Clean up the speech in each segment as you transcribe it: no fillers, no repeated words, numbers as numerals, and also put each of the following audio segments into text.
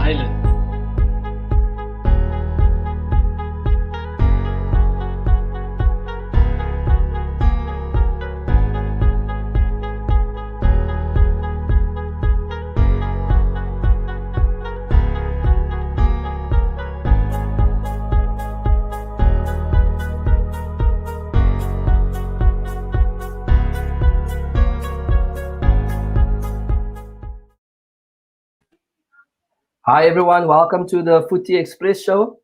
island. Hi everyone, welcome to the Footy Express show.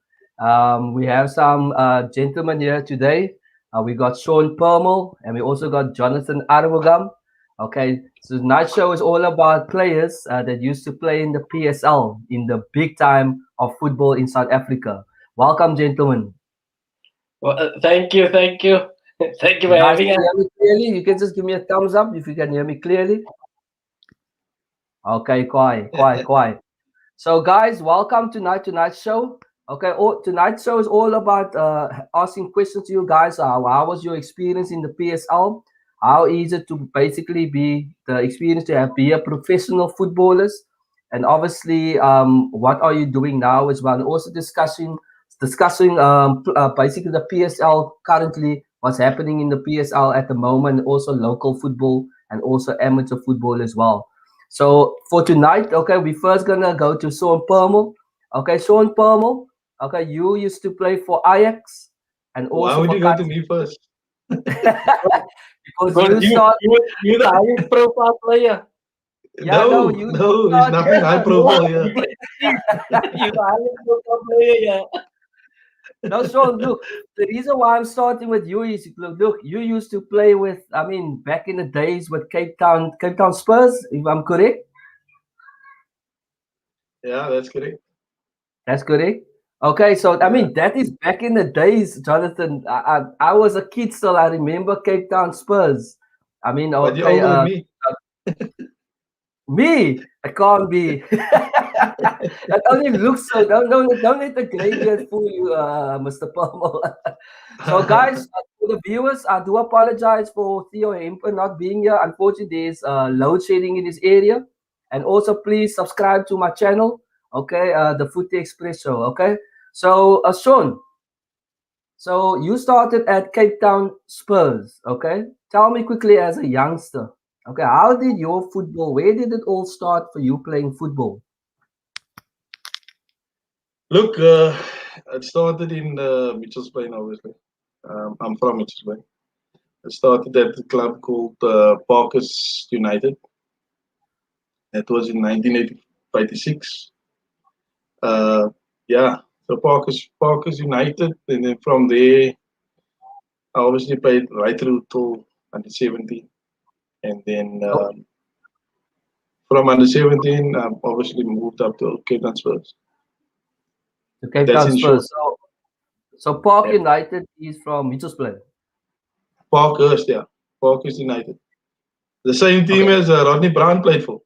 We have some gentlemen here today. We got Shaun Permall and we also got Jonathan Armogam. Okay, so tonight's show is all about players that used to play in the PSL, in the big time of football in South Africa. Welcome, gentlemen. Well, thank you, thank you for Guys, having can us. you hear me clearly? You can just give me a thumbs up if you can hear me clearly. Okay, quiet. So, guys, welcome to tonight's show. Okay, tonight's show is all about asking questions to you guys. How was your experience in the PSL? How is it to basically be the experience to be a professional footballers? And obviously, what are you doing now as well? And also discussing basically the PSL currently, what's happening in the PSL at the moment, also local football and also amateur football as well. So for tonight, okay, we first gonna go to Shaun Permall. Okay, Shaun Permall. Okay, you used to play for Ajax and Why also would for you go to me first? because Because you start. you're the highest profile player. Yeah, no, you there's started. nothing high profile here. You're the highest profile player, yeah. No, Shaun, look, the reason why I'm starting with you is look, you used to play with, I mean, back in the days with Cape Town Spurs, if I'm correct. Yeah, that's correct. That's correct. Okay, so I Yeah. mean that is back in the days, Jonathan. I was a kid still. I remember Cape Town Spurs. I mean, But you're okay, older than me. me, I can't be. That only looks so. Don't let the gray beard fool you, Mr. Palmer. So, guys, for the viewers, I do apologize for Theo Hemp not being here. Unfortunately, there's load shedding in this area. And also, please subscribe to my channel, okay? The Footy Express show, okay? So, Shaun, so you started at Cape Town Spurs, okay? Tell me quickly as a youngster, okay, how did your football, where did it all start for you playing football? Look, it started in Mitchell's Plain, obviously. I'm from Mitchell's Plain. It started at a club called Parkers United. That was in 1986. Yeah, so Parkers United, and then from there, I obviously played right through till under 17, and then Oh, from under 17, I obviously moved up to Cape Town Spurs. to Cape That's Town in short. Spurs. So Park Yeah. United is from Mitchell's Plain. Parkhurst, yeah. Parkhurst United. The same team Okay. as Rodney Brown played for.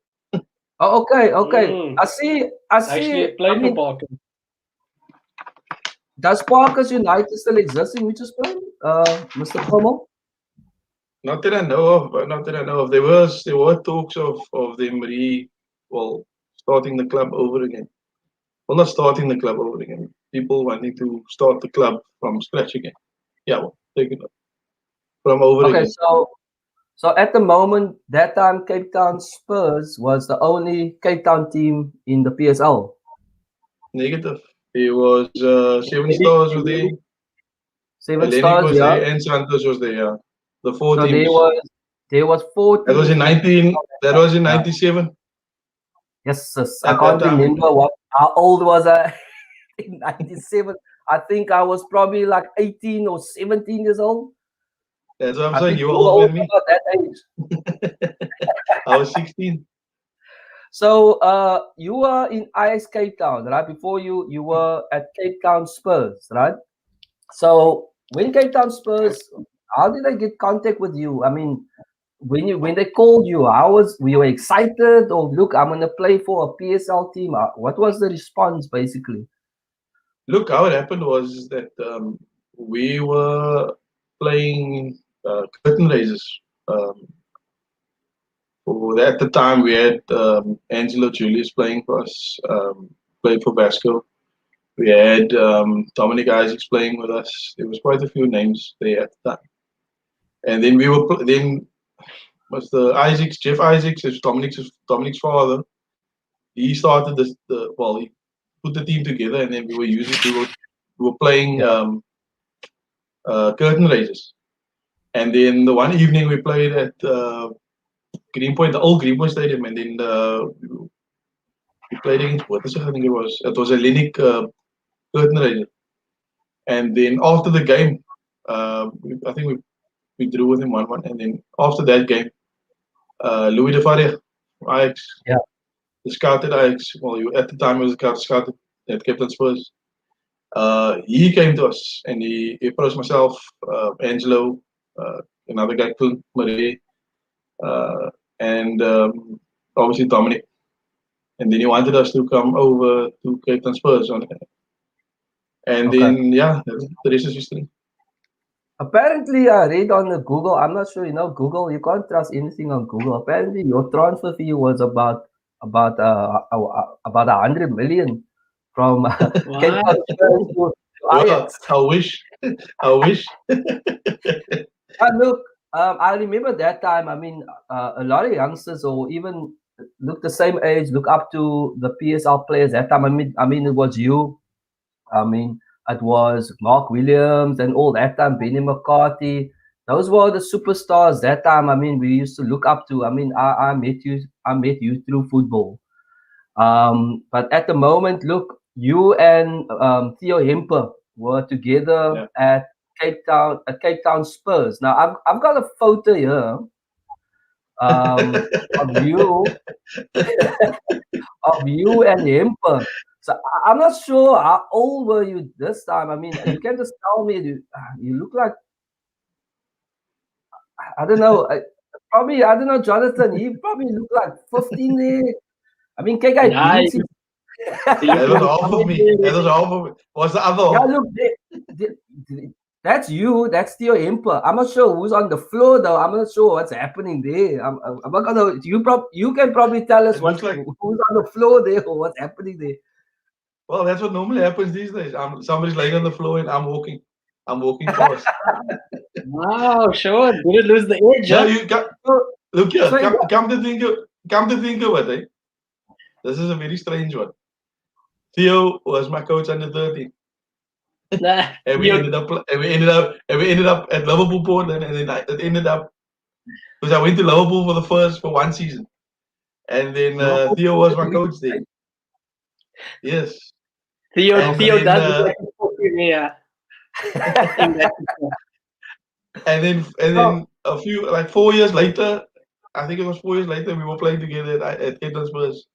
Oh, okay. Mm. I see. Actually, I I played for mean, Parker. does Parkers United still exist in Mitchell's Plain, Mr. Como? Not that I know of. Not that I know of. There were talks of them starting the club over again. Well, not starting the club over again. People wanting to start the club from scratch again. Yeah, well, take it from over Okay, again. so at the moment, that time Cape Town Spurs was the only Cape Town team in the PSL. Negative. It was Seven Maybe, Stars was there, Seven Hellenic Stars, was yeah. there, and Santos was there. Yeah, the four So teams. there was four That was teams in in. 19. That was in Yeah. 97. Yes, I At that can't time. remember how old was I in '97. I think I was probably like 18 or 17 years old. That's what I'm I saying. think You you were were older also than me. about that age. I was 16. So you were in IS Cape Town, right? Before you were at Cape Town Spurs, right? So when Cape Town Spurs, how did they get contact with you? I mean, when they called you, were you excited or look, I'm gonna play for a PSL team? What was the response basically? Look, how it happened was that we were playing curtain raisers. Um, at the time, we had Angelo Julius playing for us. played for Vasco. We had Dominic Isaacs playing with us. There was quite a few names there at the time. And then then was the Isaacs, Jeff Isaacs, is Dominic's father. He started he put the team together, and then we were playing curtain raisers. And then the one evening we played at Greenpoint, the old Greenpoint Stadium, and then we played against what I think it was. It was a Linux curtain raiser. And then after the game, I think we drew with him 1-1. And then after that game, Louis de Faria, Ajax, the scout at Ajax. Well, at the time he was a scout at Captain Spurs. He came to us and he approached myself, Angelo, another guy, Clint Marie, and obviously Dominic. And then he wanted us to come over to Cape Town Spurs and then the rest is history. Apparently, I read on the Google. I'm not sure, Google. You can't trust anything on Google. Apparently, your transfer fee was about 100 million from Cape Town Spurs to Ajax. I wish. Look, I remember that time. I mean, a lot of youngsters, or even look the same age, look up to the PSL players that time. I mean, it was you. I mean, it was Mark Williams and all that time, Benny McCarthy. Those were the superstars that time. I mean, we used to look up to. I mean, I met you through football. But at the moment, look, you and Theo Hemp were together at Cape Town Spurs. Now I've got a photo here of you of you and Hemp. So I'm not sure how old were you this time. I mean, you can just tell me. You look like, I don't know. Probably, I don't know, Jonathan. You probably look like 15 there. I mean, KK Nice. That was half of me. What's the other? Yeah, look, that's you. That's Theo Hemp. I'm not sure who's on the floor though. I'm not sure what's happening there. I'm not gonna. You can probably tell us who's on the floor there or what's happening there. Well, that's what normally happens these days. Somebody's laying on the floor and I'm walking past. Wow, Shaun, didn't lose the edge. No, you got, look here. Come to think of it, eh? This is a very strange one. Theo was my coach under 13. And we ended up at Liverpool Portland, and then it ended up because I went to Liverpool for one season, and then Theo was my coach there. Yes. Theo does yeah. And then a few 4 years later, I think it was 4 years later, we were playing together at Cape Town Spurs.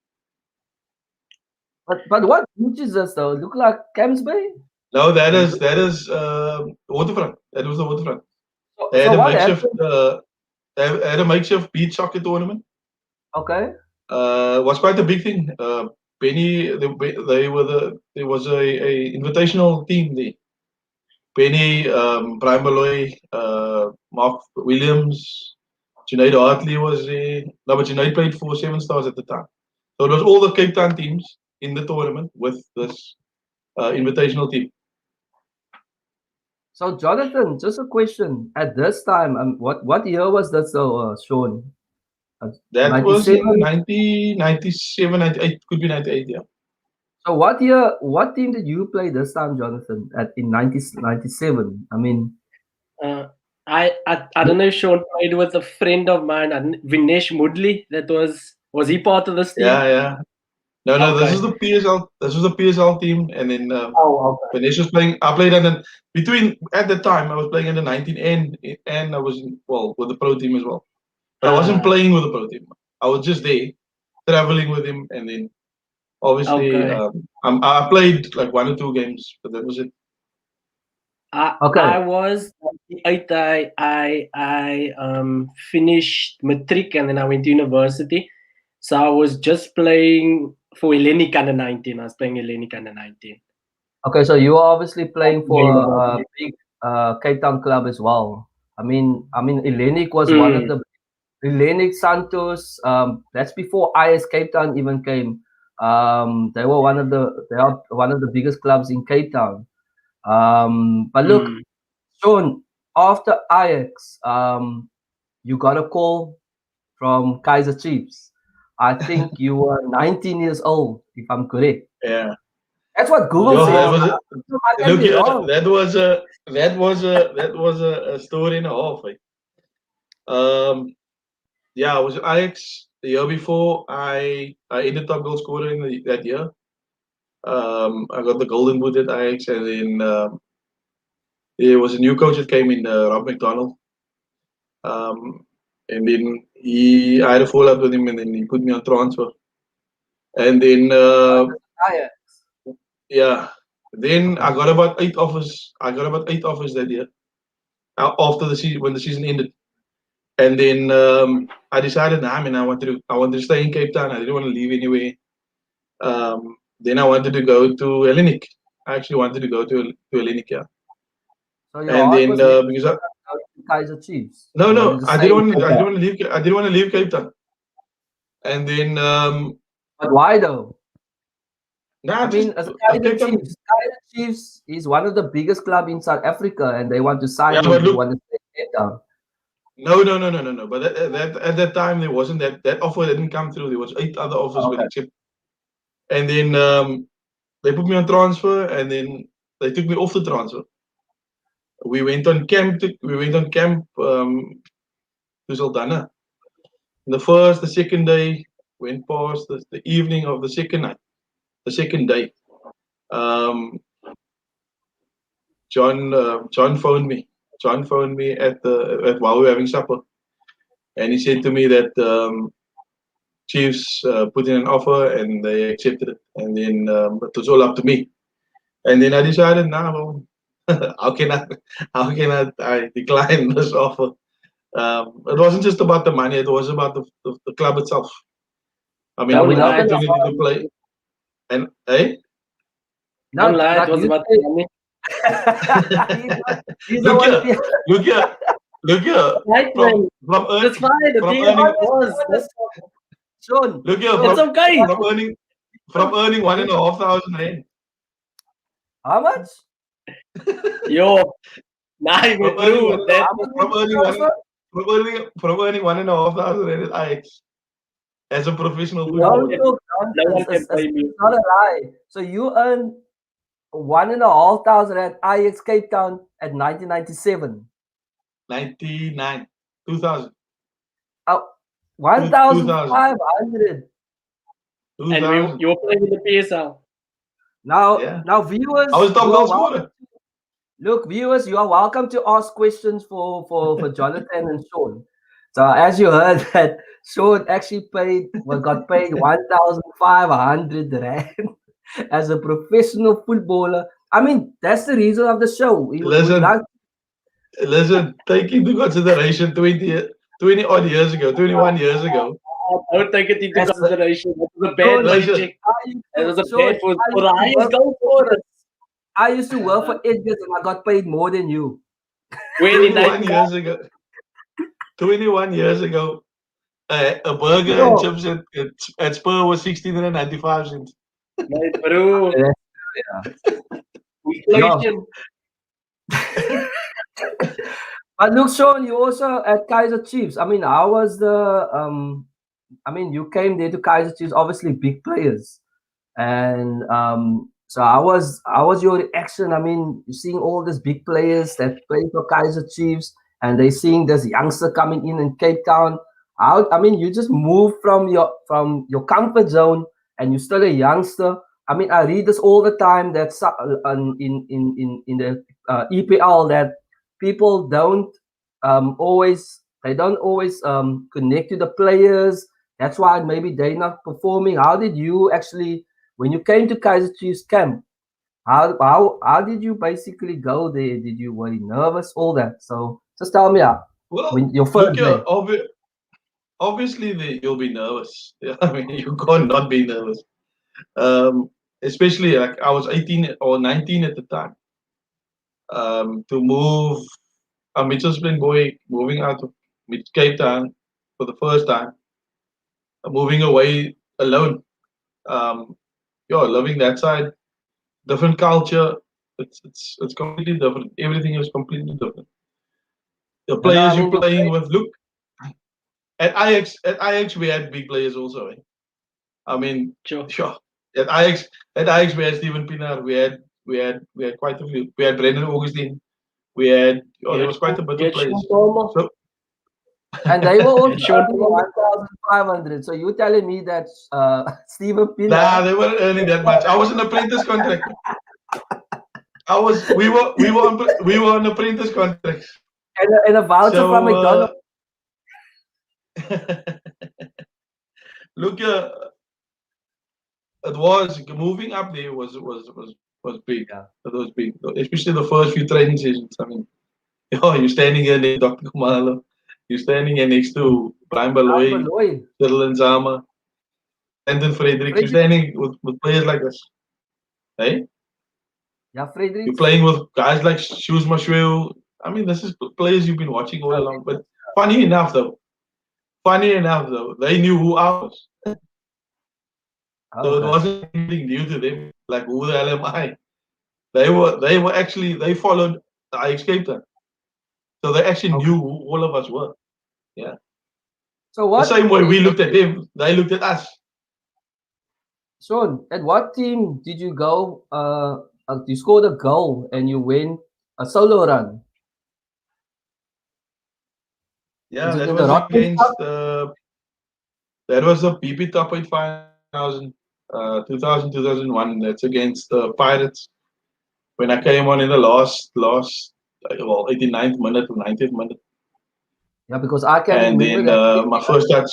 But what beach is this though? Look like Camps Bay? No, that is Waterfront. That was the Waterfront. They had a makeshift beach soccer tournament. Okay. Was quite a big thing. Benny, there was a invitational team there. Benny, Brian Malloy, Mark Williams, Junaid Hartley was there. No, but Junaid played for 7 Stars at the time. So it was all the Cape Town teams in the tournament with this invitational team. So Jonathan, just a question. At this time, what year was that, Shaun? That 97? Was in 97, 98, could be 98, yeah. So what team did you play this time, Jonathan, in 97? I mean... I don't know if Shaun played with a friend of mine, Vinesh Mudley. Was he part of this team? Yeah. No, okay. This was the PSL team, and then Vinesh was playing. I played at the time I was playing under 19 and I was with the pro team as well. But I wasn't playing with the pro team. I was just there, traveling with him, and then obviously I played like 1 or 2 games, but that was it. I was I finished matric and then I went to university. So I was just playing for Hellenic under 19. I was playing Hellenic under 19. Okay, so you were obviously playing for a big Cape Town club as well. I mean, Hellenic was one of the Hellenic Santos. That's before IS Cape Town even came. They were they are one of the biggest clubs in Cape Town. But look, Mm. Shaun, after Ajax, you got a call from Kaiser Chiefs. I think you were 19 years old, if I'm correct. Yeah. That's what Google Yo, that says. was a, I can look be here. wrong. That was a story and a half. Yeah, I was at Ajax the year before. I ended up goal scorer in that year. I got the golden boot at Ajax, and then there was a new coach that came in, Rob McDonald. Um, and then I had a follow up with him, and then he put me on transfer. And then Ajax. yeah, then Okay. I got about 8 offers. I got about 8 offers that year after the season when the season ended. And then I decided, nah, man, I wanted to stay in Cape Town. I didn't want to leave anywhere. Then I wanted to go to Hellenic. I actually wanted to go to Hellenic, yeah. So your And heart then was heavy because I, about the Kaiser Chiefs. no, You wanted no, to I stay didn't in want to. Cape I Town. didn't want to leave. I didn't want to leave Cape Town. And then But why though? nah, I just mean, as Kaiser Cape Town. Chiefs, Kaiser Chiefs is one of the biggest club in South Africa, and they want to Yeah, sign you. but You look, want to stay in Cape Town. no, no, no, no, no, no. But that at that time there wasn't that offer didn't come through. There was 8 other offers got Okay. accepted. And then they put me on transfer, and then they took me off the transfer. We went on camp. To Saldanha. The first, the second day went past the evening of the second night. The second day, um, John phoned me. John phoned me while we were having supper, and he said to me that Chiefs put in an offer and they accepted it, and then it was all up to me. And then I decided, nah, well, how can I decline this offer? It wasn't just about the money; it was about the club itself. I mean, Now we're Don't an not lie. gonna. opportunity to play, and hey, Don't Not lie. It like was you about say. the money. He's the look one. here, look here, look here. Right, From man. from earn, That's fine. The from deal earning, was. Honest. Shaun, look here, Shaun, It's okay. from earning from earning 1,500 rand. how much? Yo, nah, From earning one bro. and a, That How much from was the earning one transfer? from earning 1,500 rand at Ajax as a professional no one Don't footballer. can. talk No one nonsense. can blame It's you. not a lie. So you earn 1,500 at Ajax Cape Town at 1997. 99, 2000, Uh, 2000, 1,500. And you were playing in the PSL. Yeah, Now I viewers, was top you goal are welcome. scorer. Look, viewers, you are welcome to ask questions for Jonathan and Shaun. So as you heard that Shaun actually got paid 1,500 rand as a professional footballer. I mean, that's the reason of the show. We Listen, like take into consideration 20 odd years ago, 21 years ago. Don't take it into that's consideration. That was a bad Shaun, Listen, paycheck. I used It to was a Shaun, bad for I the used to highest work goal for scorer. I used to work for Edgar's and I got paid more than you. When in 21 99, years ago, 21 years ago, a burger and Yo, chips at Spur was 16.95 cents. bro, yeah. Yo. inflation. But look, Shaun, you also at Kaiser Chiefs. I mean, how was the I mean, you came there to Kaiser Chiefs, obviously big players. And so how was your reaction? I mean, you're seeing all these big players that play for Kaiser Chiefs and they seeing this youngster coming in Cape Town. How I mean, you just move from your comfort zone and you're still a youngster. I mean, I read this all the time that in the EPL that people don't always connect to the players. That's why maybe they're not performing. How did you actually when you came to Kaiser Chiefs camp? How did you basically go there? Did you were you nervous? All that. So just tell me Well, when your look first here, day. obviously you'll be nervous. Yeah, I mean, you can't not be nervous. Um, Especially like I was 18 or 19 at the time. To move a Mitchell's Plain boy moving out of Cape Town for the first time, moving away alone. Living that side, different culture. It's completely different. Everything is completely different. The No, I players you're mean, playing with, look at Ajax we had big players also. I mean, Sure. sure. At Ajax we had Steven Pienaar. We had quite a few. We had Brendan Augustine. We had there was quite a bit of Shaun players. Permall, So and they were also Shaun earning Permall. 1,500. So you telling me that Steven Pienaar nah, they weren't earning that much. I was an apprentice contract. We were on apprentice contracts. and a voucher from So McDonald's? look, it was moving up there was big. Yeah. It was big, especially the first few training sessions. I mean, you're standing here next to Dr. Kumalo. You're standing here next to Brian Baloy, Baloy. Cyril Nzama, Brandon Fredericks. You're standing with players like this. Hey? Yeah, You're Fredericks. playing with guys like Shoes Mashweu. I mean, this is players you've been watching all along. But funny enough, though, they knew who I was. So it Okay. wasn't anything new to them. Like, who the hell am I? They followed the Ajax captain. So they actually knew who all of us were. Yeah. So The what? same way we looked at them, they looked at us. Shaun, at what team did you go? You scored a goal and you win a solo run. Yeah, Is it that in the was Rotten against Cup? that was a PP Top 8 2000, 2001. That's against the Pirates. When I came on in the last 89th minute or 90th minute. Yeah, because I can And remember then that. my first touch.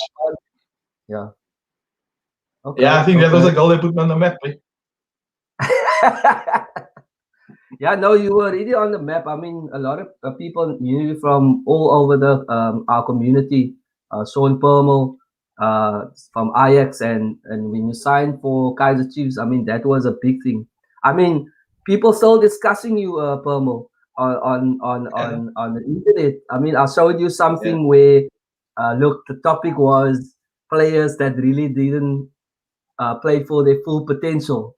Yeah. Okay. Yeah, I think that was the okay. goal they put me on the map. Eh? Yeah, no, you were really on the map. I mean, a lot of people knew you from all over the our community. Shaun Permall, from Ajax, and when you signed for Kaiser Chiefs, I mean that was a big thing. I mean, people still discussing you, Permall, on the internet. I mean, I showed you something where, look, the topic was players that really didn't play for their full potential.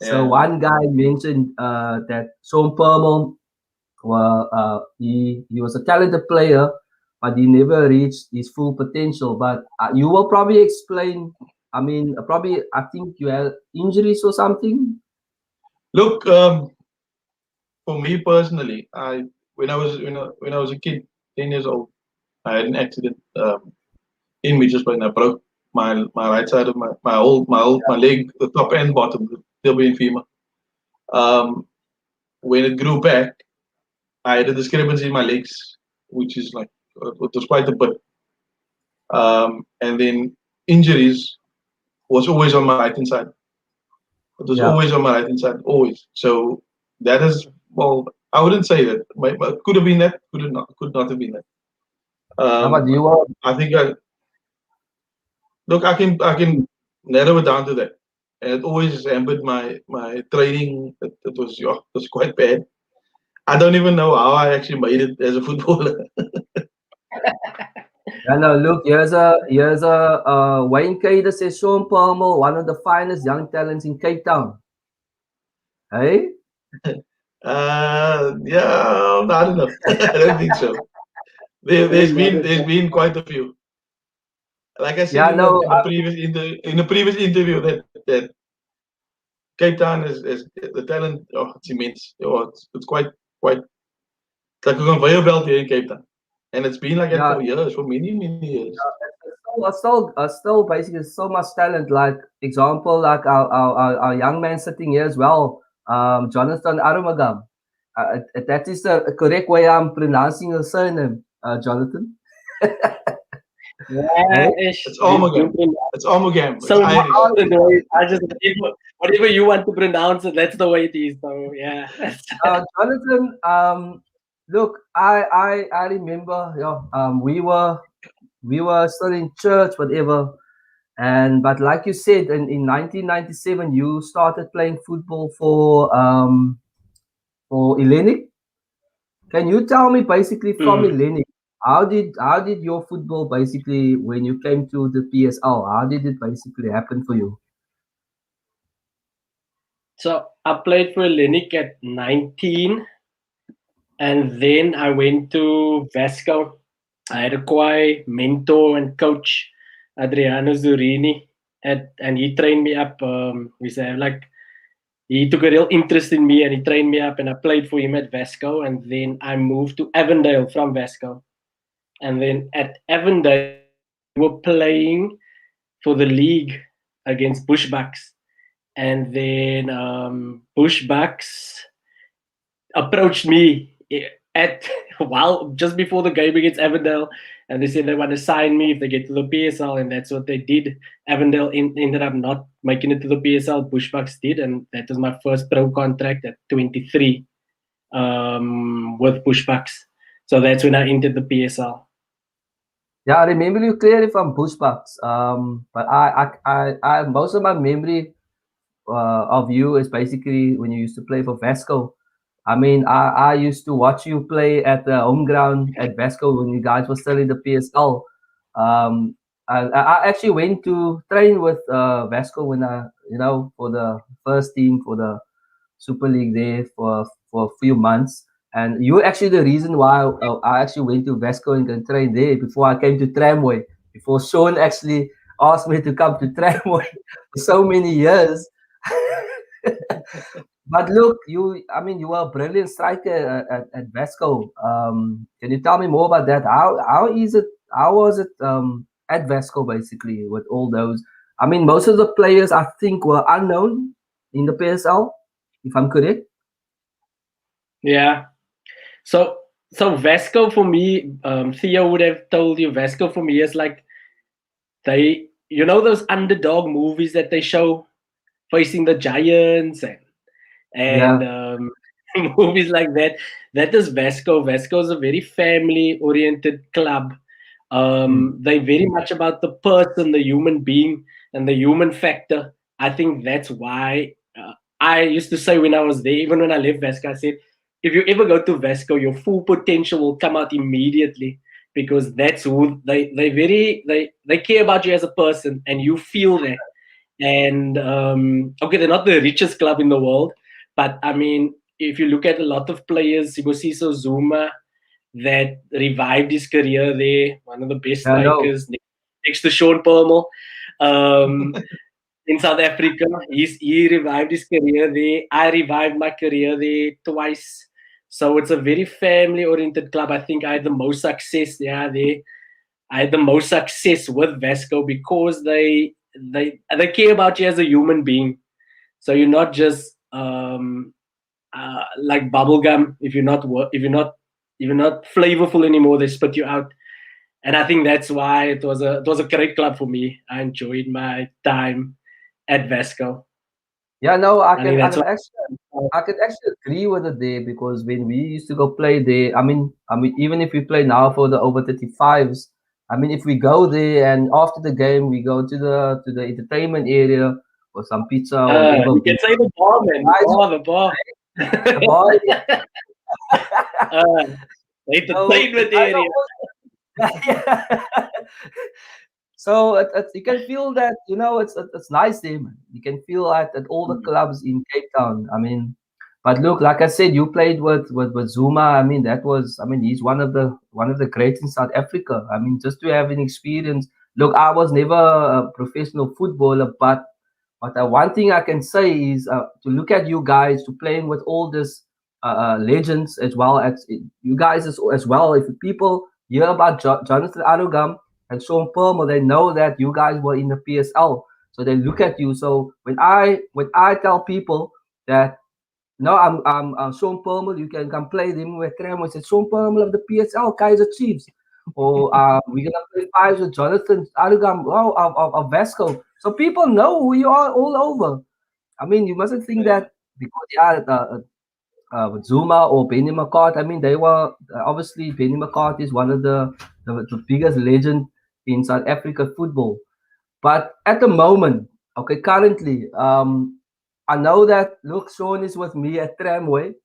So one guy mentioned that Shaun Permall, he was a talented player, but he never reached his full potential. But you will probably explain. I mean, probably I think you had injuries or something. Look, for me personally, when I was a kid, 10 years old, I had an accident in me just when I broke my right side of my leg, the top and bottom, the tibia and femur. When it grew back, I had a discrepancy in my legs, which is like it was quite a bit. And then injuries was always on my right hand side. It was Yeah. always on my right hand side, always. So that is I wouldn't say that, but could have been that, could not have been that. Yeah, but you were. I think I can narrow it down to that. And it always hampered my training. It was quite bad. I don't even know how I actually made it as a footballer. Yeah, no, look, here's a Wayne Cader says Shaun Permall, one of the finest young talents in Cape Town. Hey? Yeah, I don't know. I don't think so. There's been quite a few. Like I said Yeah, in no, the previous interview that Cape Town is the talent. Oh, it's immense. It's quite it's like a conveyor belt here in Cape Town, and it's been like that yeah, for years, for many years. still basically so much talent. Like example, like our young man sitting here as well, Jonathan Armogam. That is the correct way I'm pronouncing your surname, Jonathan. Yeah, Hey? It's Armogam. It's Armogam. It's So Irish. I just whatever you want to pronounce it, that's the way it is. So yeah. Jonathan, look, I remember, we were still in church, whatever. But like you said, in 1997, you started playing football for Hellenic. Can you tell me basically from Hellenic, how did your football basically, when you came to the PSL, how did it basically happen for you? So I played for Hellenic at 19, and then I went to Vasco. I had a quite mentor and coach, Adriano Zurini, and he trained me up. We say like he took a real interest in me and he trained me up, and I played for him at Vasco. And then I moved to Avondale from Vasco, and then at Avondale we were playing for the league against Bushbucks, and then Bushbucks approached me at while just before the game against Avondale, and they said they want to sign me if they get to the PSL, and that's what they did. Avondale ended up not making it to the PSL. Bushbucks did, and that was my first pro contract at 23 with Bushbucks. So that's when I entered the PSL. Yeah, I remember you clearly from Bushbucks. But I most of my memory of you is basically when you used to play for Vasco. I mean, I used to watch you play at the home ground at Vasco when you guys were still in the PSL. I actually went to train with Vasco when for the first team for the Super League there for a few months. And you were actually the reason why I actually went to Vasco and can train there before I came to Tramway. Before Shaun actually asked me to come to Tramway for so many years. But look, you were a brilliant striker at Vasco. Can you tell me more about that? How was it at Vasco basically with all those? I mean, most of the players I think were unknown in the PSL, if I'm correct. Yeah. So Vasco for me, Theo would have told you Vasco for me is like those underdog movies that they show facing the giants and Yeah. movies like that. That is Vasco. Vasco is a very family oriented club. They're very much about the person, the human being, and the human factor. I think that's why I used to say when I was there, even when I left Vasco, I said, if you ever go to Vasco, your full potential will come out immediately because that's who they care about you as a person, and you feel that. And okay, they're not the richest club in the world, but I mean, if you look at a lot of players, Sibosiso Zuma, that revived his career there, one of the best I know. strikers next to Shaun Permall. In South Africa, he revived his career there. I revived my career there twice. So it's a very family-oriented club. I think I had the most success there. I had the most success with Vasco because they care about you as a human being. So you're not just like bubblegum. If you're not flavorful anymore, they spit you out. And I think that's why it was a great club for me. I enjoyed my time at Vasco. Yeah, no, I think that's why. I can actually agree with it there because when we used to go play there, I mean, even if we play now for the over 35s, I mean, if we go there and after the game we go to the entertainment area for some pizza or whatever, You can say the bar, man. The bar. the bar. The entertainment area. So you can feel that it's nice there, man. You can feel at all the clubs in Cape Town. I mean, but look, like I said, you played with Zuma. I mean, he's one of the greats in South Africa. I mean, just to have an experience. Look, I was never a professional footballer, but one thing I can say is to look at you guys to playing with all this legends as well as you guys as well. If people hear about Jonathan Armogam and Shaun Permall, they know that you guys were in the PSL, so they look at you. So when I tell people that no, I'm Shaun Permall, you can come play them with Tramway. Say Shaun Permall of the PSL, Kaiser Chiefs, or we're gonna play fives with Jonathan Armogam of Vasco. So people know who you are all over. I mean, you mustn't think that because with Zuma or Benny McCart. I mean, they were obviously Benny McCart is one of the biggest legend in South Africa football. But at the moment, okay, currently, I know that look, Shaun is with me at Tramway.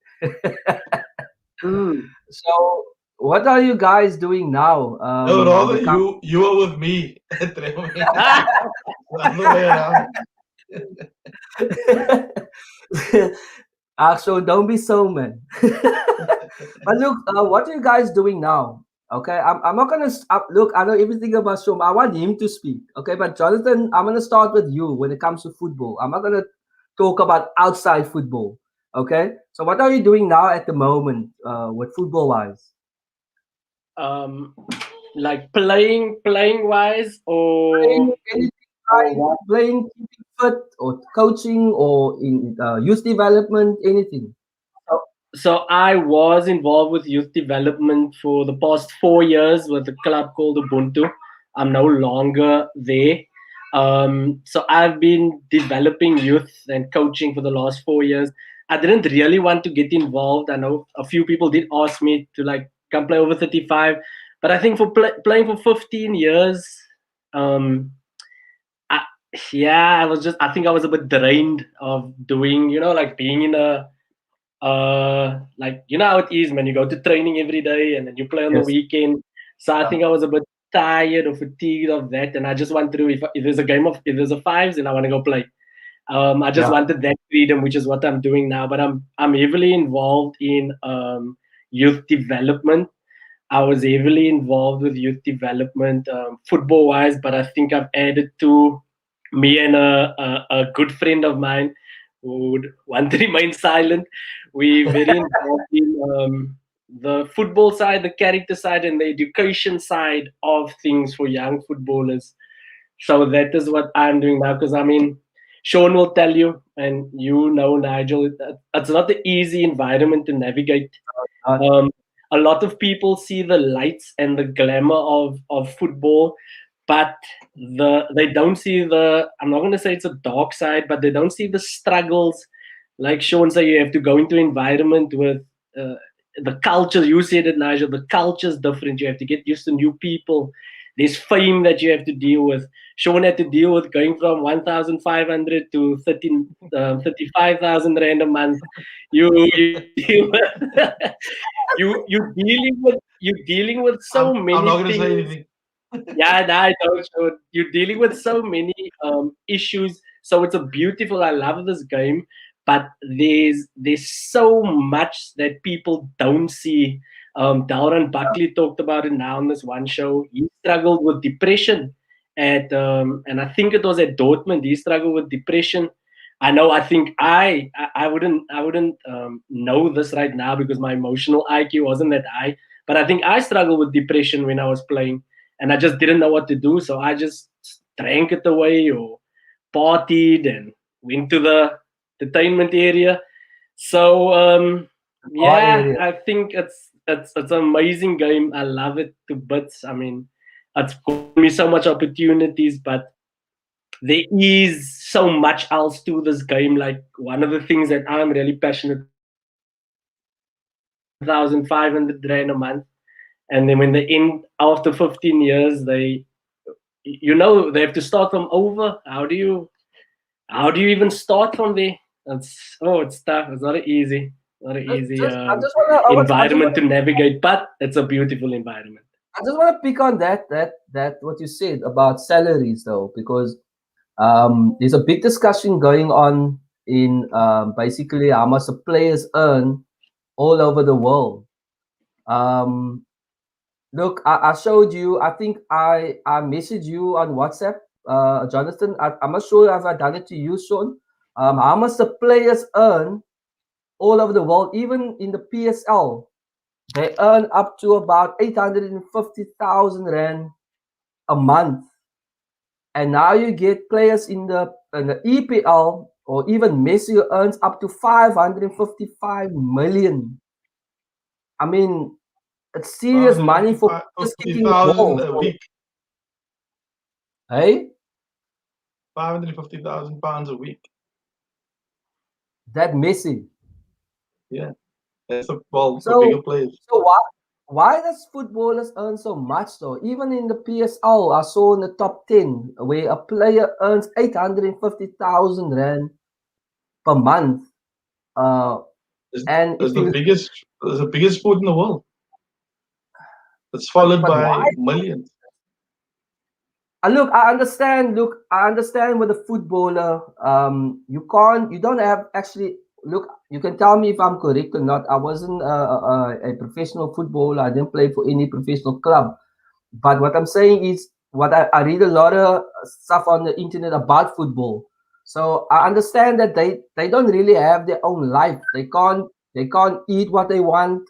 So, what are you guys doing now? No, rather you are with me at Tremor. The other way around. So don't be so, man. But look, what are you guys doing now? Okay, I'm not gonna look. I know everything about Shaun. I want him to speak. Okay, but Jonathan, I'm gonna start with you when it comes to football. I'm not gonna talk about outside football. Okay, so what are you doing now at the moment, with football wise? Um, like playing wise, Playing anything, or trying, what? playing, keeping fit, or coaching, or in youth development, anything. So I was involved with youth development for the past 4 years with a club called Ubuntu. I'm no longer there. So I've been developing youth and coaching for the last 4 years. I didn't really want to get involved. I know a few people did ask me to like come play over 35, but I think for playing for 15 years, um, I, yeah, I think I was a bit drained of doing, like being in a like how it is, man. You go to training every day and then you play on the Yes. weekend. So I Yeah. think I was a bit tired or fatigued of that, and I just wanted to, if there's a game of, if there's a fives, then I want to go play. I just Yeah. wanted that freedom, which is what I'm doing now. But I'm heavily involved in youth development. I was heavily involved with youth development, football wise, but I think I've added to me and a good friend of mine who would want to remain silent. We very involved in the football side, the character side, and the education side of things for young footballers. So that is what I'm doing now. Because I mean, Shaun will tell you, and Nigel, it's not the easy environment to navigate. Uh, um, a lot of people see the lights and the glamour of football, but they don't see the. I'm not going to say it's a dark side, but they don't see the struggles. Like Shaun said, you have to go into environment with uh, the culture. You said it, Nigel. The culture is different. You have to get used to new people. There's fame that you have to deal with. Shaun had to deal with going from 1,500 to 35,000 rand a month. You deal with you're dealing with so I'm not many gonna say things. anything. Yeah, no, I don't. So you're dealing with so many issues. So it's a beautiful. I love this game, but there's so much that people don't see. Dalron Buckley talked about it now on this one show. He struggled with depression and I think it was at Dortmund. He struggled with depression. I know. I think I wouldn't know this right now because my emotional IQ wasn't that high. But I think I struggled with depression when I was playing and I just didn't know what to do. So I just drank it away or partied and went to the entertainment area. So bar yeah, area. I think it's an amazing game. I love it to bits. I mean, it's given me so much opportunities, but there is so much else to this game. Like one of the things that I'm really passionate about is people start off with 1,500 rand a month, and then when they end after 15 years, they have to start from over. How do you even start from there? It's tough. It's not an easy, not an easy I just wanna, I just environment wanna, to navigate, but it's a beautiful environment. I just wanna pick on that what you said about salaries though, because there's a big discussion going on in basically how much the players earn all over the world. Um, Look, I showed you. I think I messaged you on WhatsApp, Jonathan. I'm not sure if I done it to you, Shaun. How much the players earn all over the world, even in the PSL, they earn up to about 850,000 rand a month. And now you get players in the EPL or even Messi who earns up to 555 million. I mean, it's serious money for just kicking the 550,000 ball. a So, week. hey, 550,000 pounds a week. that Messi. Yeah, that's the well for So, bigger players. so why does footballers earn so much though? Even in the PSL, I saw in the top 10 where a player earns 850,000 rand per month. Uh, It's, and it's if the you, biggest. It's the biggest sport in the world. It's followed but why? by millions. Look, I understand. Look, I understand with a footballer. You don't have actually. Look, you can tell me if I'm correct or not. I wasn't a professional footballer. I didn't play for any professional club. But what I'm saying is, I read a lot of stuff on the internet about football. So I understand that they don't really have their own life. They can't eat what they want.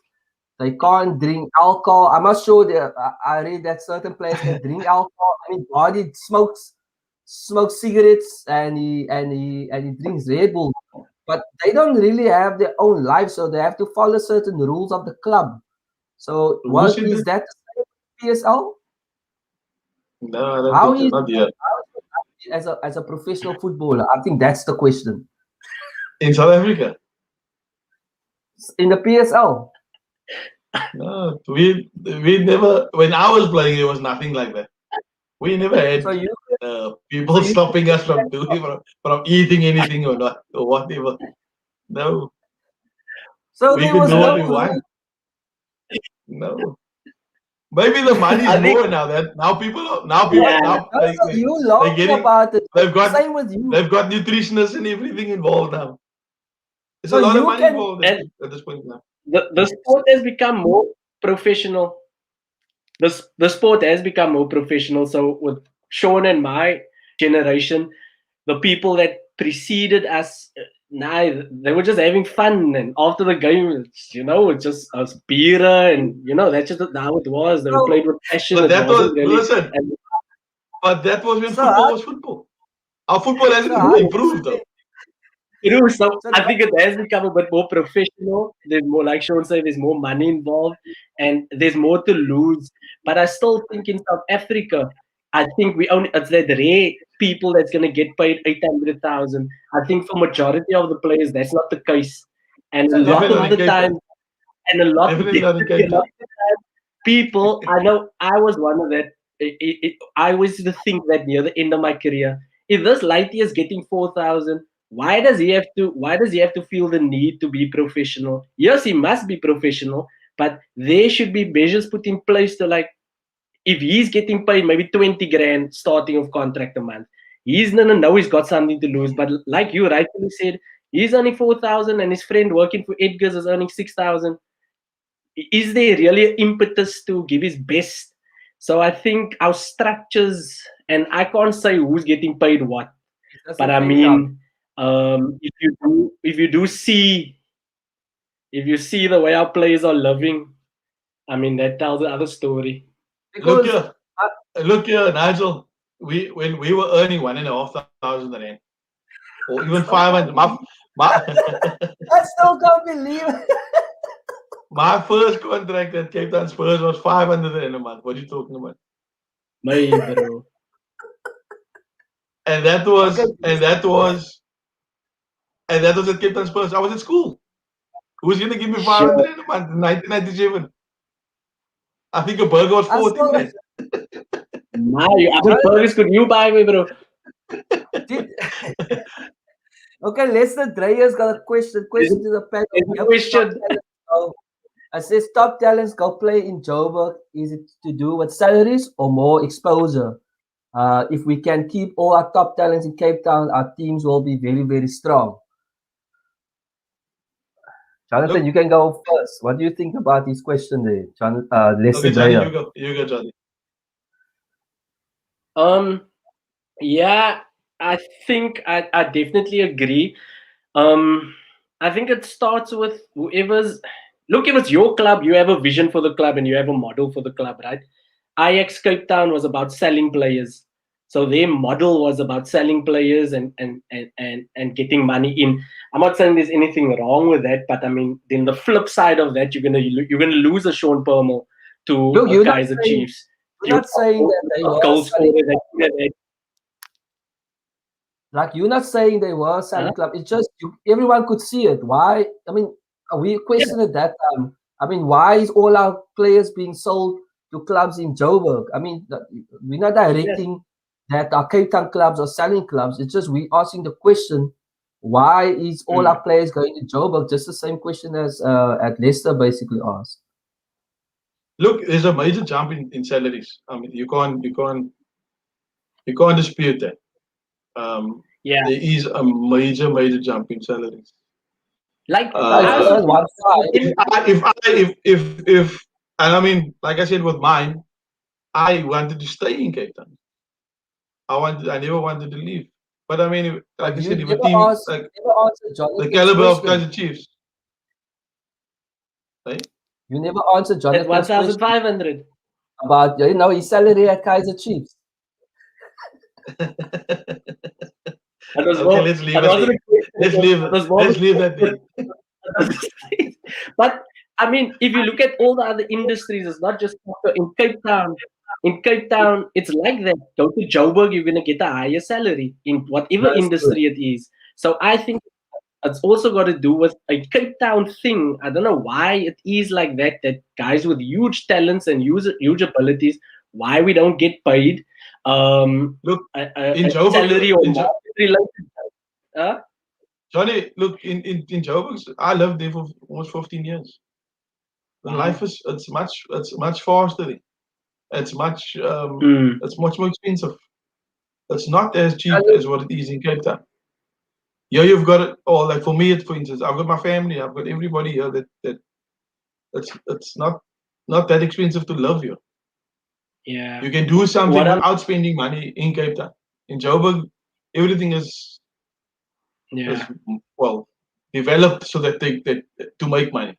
They can't drink alcohol. I'm not sure that I read that certain players can drink alcohol. I mean, Body smokes cigarettes and he drinks Red Bull. But they don't really have their own life, so they have to follow certain rules of the club. So, Who what said is that? that the same with PSL? No, I don't How think so. is Not yet. as a professional footballer? I think that's the question. In South Africa. In the PSL. No, we never. When I was playing, it was nothing like that. We never So had you so people you stopping us from doing from eating anything or not or whatever. No, so we there could was do what no we rule. want. No, maybe the money's I think, more now. That now people yeah, now Also, you they laughing getting about it. they've got Same with you. they've got nutritionists and everything involved now. There's So a lot of you money can involved and at this point now. the sport has become more professional. The sport has become more professional. So with Shaun and my generation, the people that preceded us, nah, they were just having fun, and after the game, it's just us beer, and that's just how it was. They were so played with passion. But It that was wasn't really. listen. And But that was when so how football was football. Our football so hasn't how do you improved though. say So so I think it has become a bit more professional. There's more, like Sean said, there's more money involved and there's more to lose. But I still think in South Africa, I think it's that rare people that's gonna get paid 800,000. I think for majority of the players that's not the case. And a so lot Definitely of not in the Cape time Town. and a lot Definitely not in definitely Cape a lot Town. of the time, people I know I was one of that. I always used to think that near the end of my career, if this lighty is getting 4,000, why does he have to feel the need to be professional? Yes, he must be professional, but there should be measures put in place to, like, if he's getting paid maybe 20 grand starting of contract a month, he's gonna know he's got something to lose. But like you rightly said, he's earning 4,000 and his friend working for Edgar's is earning 6,000. Is there really impetus to give his best? So I think our structures, and I can't say who's getting paid what, it but doesn't I pan out? mean, if you see the way our players are living, I mean that tells the other story. Look Because here, look here, Nigel. When we were earning 1,500 rand, or even I five still hundred. can't believe My I still can't believe it. my first contract at Cape Town Spurs was 500 rand a month. What are you talking about? My bro. And that Okay, was and that was and that was at Cape Town Spurs. I was at school. Who's gonna give me 500 Sure. rand a month in 1997? I think a burger was I 14 still rand. How many Jonathan burgers could you buy me, bro? did okay, Lester Dreyer's got a question. There's a, Question to the panel. there's a Yep, top question. talents go. I says top talents go play in Joburg. Is it to do with salaries or more exposure? If we can keep all our top talents in Cape Town, our teams will be very, very strong. Jonathan, you Look, can go first. What do you think about this question there, Lester okay, Johnny, Dreyer? you go, Johnny. Um, yeah, I think I definitely agree. Um, I think it starts with whoever's. Look, if it's your club, you have a vision for the club and you have a model for the club, right? Ajax Cape Town was about selling players, so their model was about selling players and getting money in. I'm not saying there's anything wrong with that, but I mean, then the flip side of that, you're gonna lose a Shaun Permall to Look, a Kaiser Chiefs. you're You not saying that they a were goal selling. scorer that. Like you're not saying they were Huh? selling club. It's just everyone could see it. Why? I mean, we Yeah, questioned it that time. I mean, why is all our players being sold to clubs in Joburg? I mean, we're not yeah. directing that our Cape Town clubs are selling clubs. It's just we asking the question, why is all Mm. our players going to Joburg? Just the same question as at Leicester basically asked. Look, there's a major jump in salaries. I mean, you can't You can't dispute that. Yeah, There is a major jump in salaries. like Guys, I Uh, also there's think one side. if and I mean, like I said with mine, I wanted to stay in Cape Town. I never wanted to leave. But I mean, like But I you said, if a never team asked, like never answered the Jonathan's caliber of question. Kaiser Chiefs, right? You never answered at Jonathan's question 1,500. about his salary at Kaiser Chiefs. That was Okay, more. let's leave That it wasn't there. a question. Let's leave it. It was more of Let's a leave that there. question. But I mean, if you look at all the other industries, it's not just soccer. In Cape Town. In Cape Town, it's like that. Go to Joburg, you're gonna get a higher salary in whatever That's true. industry it is. So I think it's also got to do with a Cape Town thing. I don't know why it is like that. That guys with huge talents and huge abilities, why we don't get paid Look, a in salary Joburg, or market related. Uh, Johnny, look, in Joburg, I lived there for almost 15 years. The wow. life is it's much faster there. It's much Mm, it's much more expensive. It's not as Yeah, cheap look, as what it is in Cape Town. Here you've got it, or like for me, for instance, I've got my family, I've got everybody here that it's not that expensive to live here. yeah. You can do something What I'm without spending money in Cape Town. In Joburg, everything is yeah. well developed so that to make money.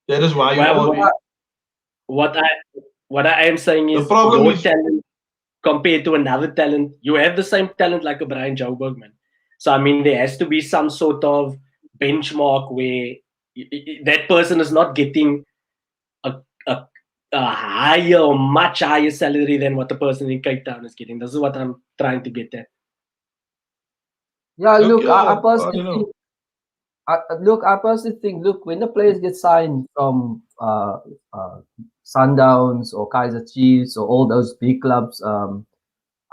That is why you Well, are look, there. what I what I am saying The is problem your is, talent compared to another talent, you have the same talent like a Brian Joburg, man. So I mean, there has to be some sort of benchmark where that person is not getting a, a, a higher or much higher salary than what the person in Cape Town is getting. This is what I'm trying to get at. yeah, look, look, I yeah, I personally don't know. think, I personally think, look, when the players get signed from Sundowns or Kaiser Chiefs or all those big clubs,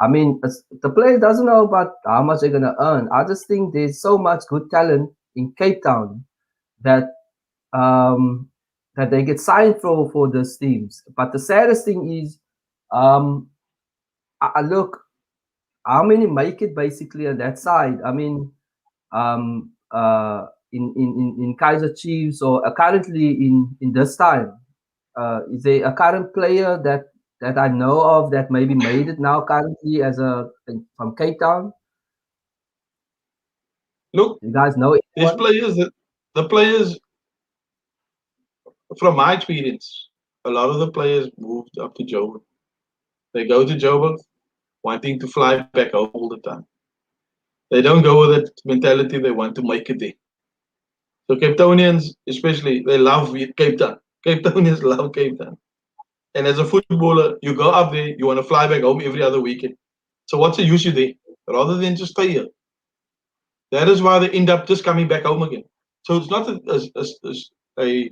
I mean, the player doesn't know about how much they're gonna earn. I just think there's so much good talent in Cape Town that um, that they get signed for those teams. But the saddest thing is, um, I look how many make it basically on that side. I mean, um, uh, in Kaiser Chiefs or currently in this time, is there a current player that I know of that maybe made it now currently as from Cape Town? Look, You guys know there's anyone? players that the players, from my experience, a lot of the players moved up to Joburg. They go to Joburg wanting to fly back home all the time. They don't go with that mentality. They want to make it there. So Cape Townians, especially, they love Cape Town. Cape Townians love Cape Town. And as a footballer, you go up there, you want to fly back home every other weekend. So what's the use you there? Rather than just stay here. That is why they end up just coming back home again. So it's not a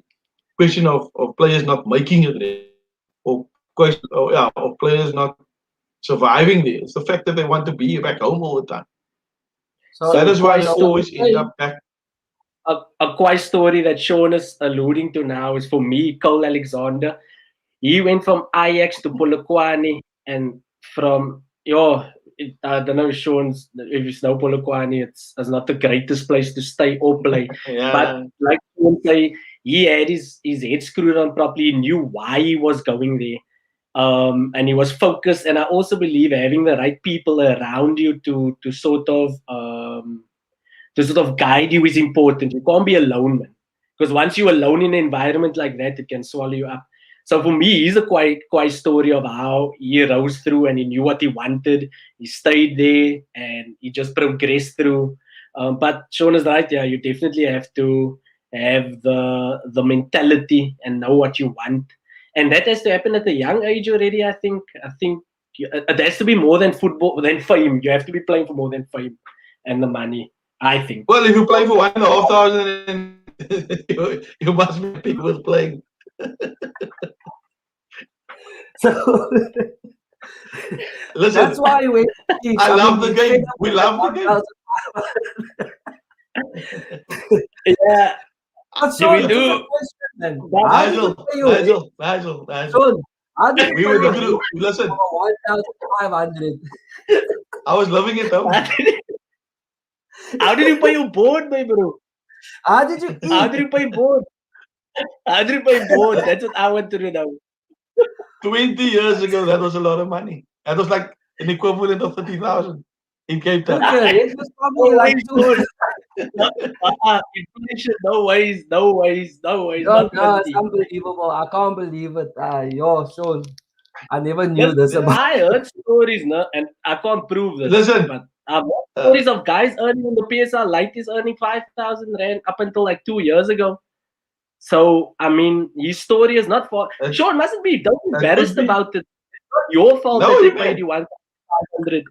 question of players not making it there, or question, or players not surviving there. It's the fact that they want to be back home all the time. So, That So, is why quite they so always end story. up back. A quiet story that Shaun is alluding to now is for me, Cole Alexander. He went from Ajax to Polokwane, and from I don't know, Shaun's, if you know Polokwane, it's not the greatest place to stay or play. But Yeah. like Shaun say, he had his head screwed on properly, he knew why he was going there. And he was focused. And I also believe having the right people around you to sort of guide you is important. You can't be alone, man. Because once you're alone in an environment like that, it can swallow you up. So for me, he's a quite story of how he rose through and he knew what he wanted. He stayed there and he just progressed through. But Shaun is right. Yeah, you definitely have to have the mentality and know what you want, and that has to happen at a young age already. I think it has to be more than football, than fame. You have to be playing for more than fame and the money. I think. Well, if you play for 1,500, you must be happy with playing. so that's Listen, why we. I I mean, love the he's fed game. up We with that love the game. 1,000. Yeah, But we Sean, just a do. question then. But How did you Nigel, play your head? Nigel, Nigel, Nigel. Sean, How did We you went pay through. Listen, 1,500? I was loving it. Though. How did you pay your board, my bro? How did you How eat? did you pay board? How did you pay board? That's what I want to know. 20 years ago, that was a lot of money. That was like an equivalent of 30,000 in Cape Town. Look, it was probably like two. Inflation, no ways, no ways, no ways. No, Not no, it's 50. unbelievable. I can't believe it. Yo, Shaun, I never knew Listen, this about. I heard stories, no, and I can't prove this. Listen, But I've heard uh, stories of guys earning on the PSL Light is earning 5,000 rand up until like 2 years ago. So I mean, his story is not for that, Sean. Mustn't be don't be that could embarrassed be. about it. It's not your fault No, that they man. paid you 1,500.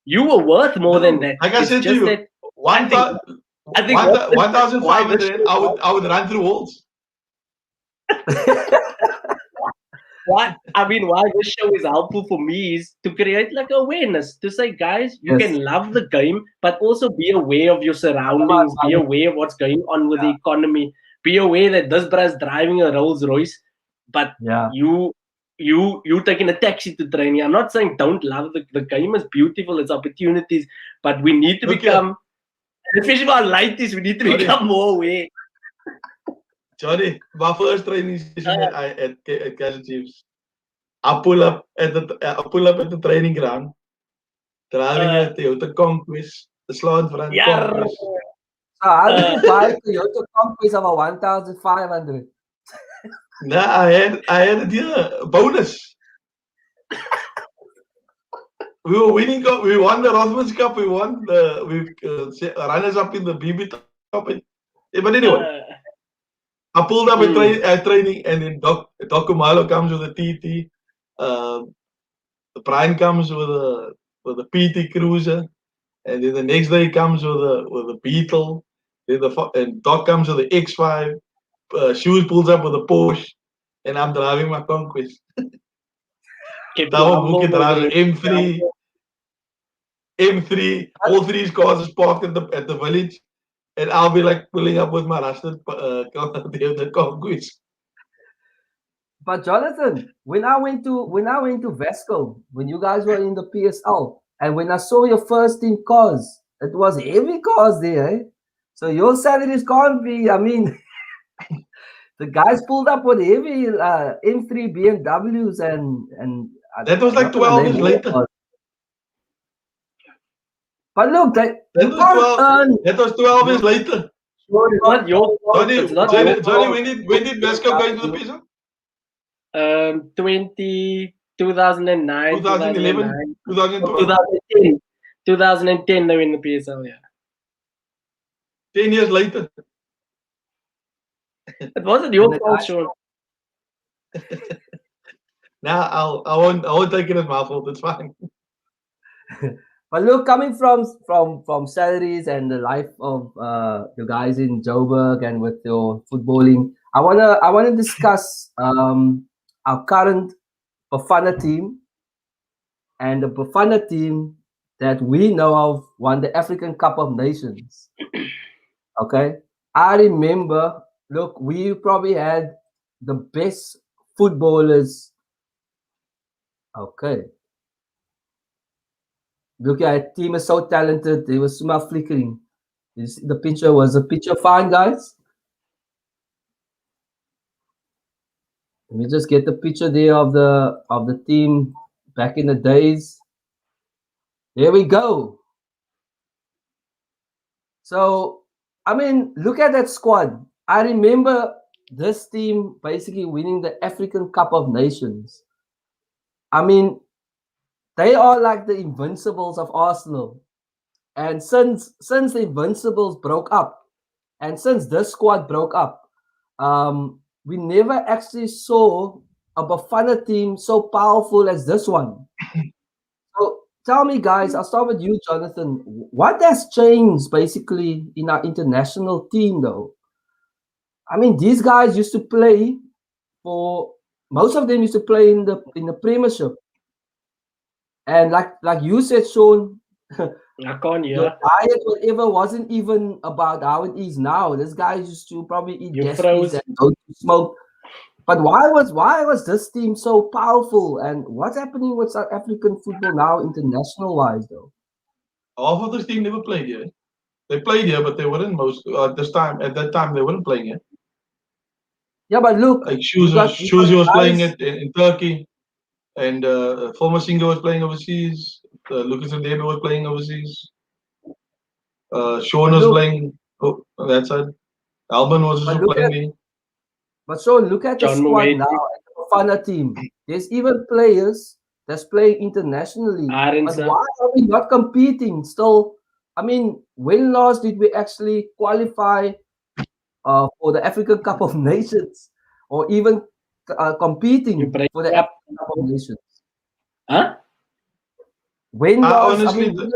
You were worth more than No, that. like I It's said to just you, that one I think thou- I think why this 1,500. show I would run through walls. why this show is helpful for me is to create like awareness to say, guys, you Yes. can love the game, but also be aware of your What about surroundings, be money? aware of what's going on with the economy, be aware that this bruh's driving a Rolls Royce, but Yeah. you taking a taxi to training. I'm not saying don't love the game is beautiful, it's opportunities, but we need to Look here, become, especially our lighties, we need to Johnny, become more aware. Johnny, my first training session Uh, at Kaiser Chiefs. I pull up at the training ground, driving uh, a Toyota Conquest, the slot front yeah, Conquest. So how did uh, you buy a Toyota Conquest of a 1,500? Nah, I had a deal bonus. We were winning. We won the Rothmans Cup. We won runners up in the BB Cup. But anyway, I pulled up at training, and then Doc Kumalo comes with a TT. Brian comes with a PT Cruiser, and then the next day he comes with a Beetle. And Doc comes with the X5. Shoes pulls up with a Porsche, and I'm driving my Conquest. keep you Tava humble, Buki my drives bro. an M3. M3, all three cars is parked at the village, and I'll be like pulling up with my rusted the Conquest. But Jonathan, when I went to Vesco, when you guys were in the PSL, and when I saw your first team cars, it was heavy cars there. Eh? So your salaries can't be. I mean, the guys pulled up with heavy M3 BMWs and That was I'm like not gonna 12 name years all the later. cars. But look, you can't earn. That was 12 years later. It's not your fault. Johnny, It's not your Johnny, fault. when did Vesco go into the PSL? 2009, 2011, 2012. 2010. 2010 they win the PSL, yeah. 10 years later. It wasn't And your the fault, guys, Sean. Now I won't take it as my fault. It's fine. but look, coming from salaries and the life of you guys in Joburg and with your footballing, I wanna discuss our current Bafana team and the Bafana team that we know of won the African Cup of Nations. Okay, I remember. Look, we probably had the best footballers. Okay, look, our team is so talented. They were so flickering. You see the picture, was the picture fine, guys? Let me just get the picture there of the team back in the days. There we go. So I mean, look at that squad. I remember this team basically winning the African Cup of Nations. I mean, they are like the invincibles of Arsenal. And since the invincibles broke up, and since this squad broke up, we never actually saw a Bafana team so powerful as this one. So tell me, guys, I'll start with you, Jonathan. What has changed basically in our international team, though? I mean, these guys used to play for, most of them used to play in the Premiership, and like you said, Shaun, I can't your hear. diet, whatever, wasn't even about how it is now. This guy used to probably eat You gaspies froze. and go to smoke. But why was this team so powerful? And what's happening with South African football now, international wise, though? Half of this team never played here. They played here, but they weren't most this time. At that time, they weren't playing here. Yeah, but look, Like you got Shoes was playing guys. it in Turkey, and former Singer was playing overseas. Lucas Ndebe was playing overseas. Shaun But was look, playing. Oh, on that side. Alban was but also look playing at there. but so look at the John squad Moeti, now, at the Bafana team. There's even players that's playing internationally. But Arendse. why are we not competing still? I mean, when last did we actually qualify for the African Cup of Nations, or even You competing break for the up. African Cup of Nations? Huh? When I last? I honestly, mean,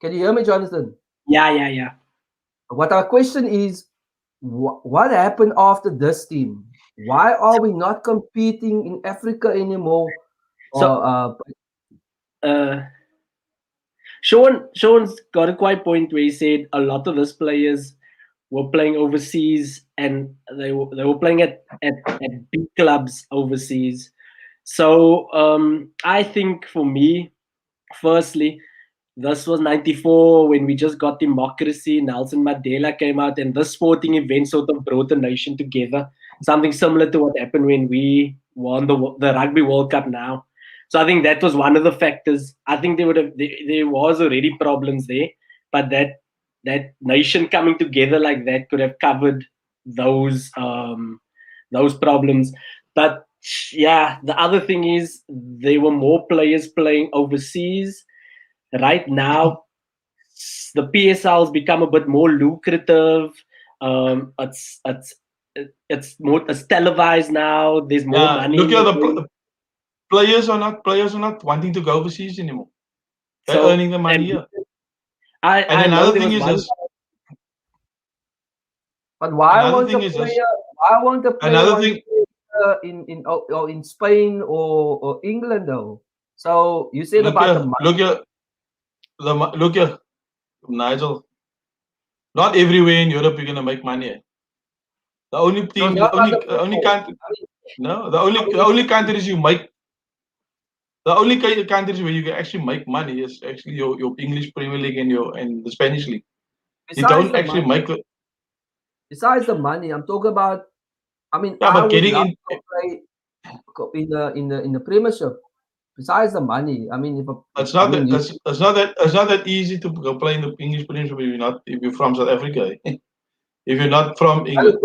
can you hear me, Jonathan? Yeah. What our question is, what happened after this team? Why are we not competing in Africa anymore? So Or uh, Sean's got a quite point where he said a lot of those players were playing overseas and they were playing at big clubs overseas. So I think for me, firstly, this was 94 when we just got democracy. Nelson Mandela came out, and this sporting event sort of brought the nation together. Something similar to what happened when we won the Rugby World Cup now. So I think that was one of the factors. I think there was already problems there, but that nation coming together like that could have covered those problems. But yeah, the other thing is there were more players playing overseas. Right now, the PSL has become a bit more lucrative. Um, it's it's it's televised now. There's more yeah. money Look in here, the the game. players are not wanting to go overseas anymore. They're So earning the money here. And I know another there thing was is one. this. but Another thing is this. why won't the player Another want to thing. play or in Spain or England though? So you said Look about the here. money. Look here. Look here, Nigel. Not everywhere in Europe you're gonna make money. The only So team, not on the the only football. country, I mean, no, I the mean, only countries you make, the only countries where you can actually make money is actually your English Premier League and the Spanish League. You besides don't the actually money, make, I'm talking about. I mean, yeah, I but would getting love in, to play in the Premiership. Besides the money, I mean, it's I not mean, that it's not that easy to go play in the English Premier League if you're from South Africa. If you're not from England,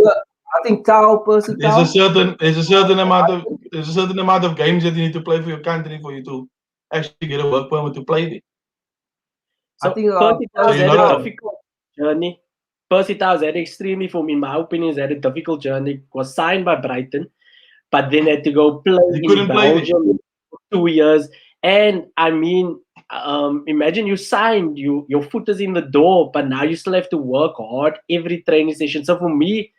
I think Percy there's a Tau. certain there's a certain amount of there's a certain amount of games that you need to play for your country for you to actually get a work permit to play there. I So think Percy So Tau's Percy you're had not a Tau. a difficult journey. Percy Tau's had extremely, in my opinion, has had a difficult journey. Was signed by Brighton, but then had to go play he in couldn't play there. Belgium for 2 years. And I mean, imagine you signed, your foot is in the door, but now you still have to work hard every training session. So for me,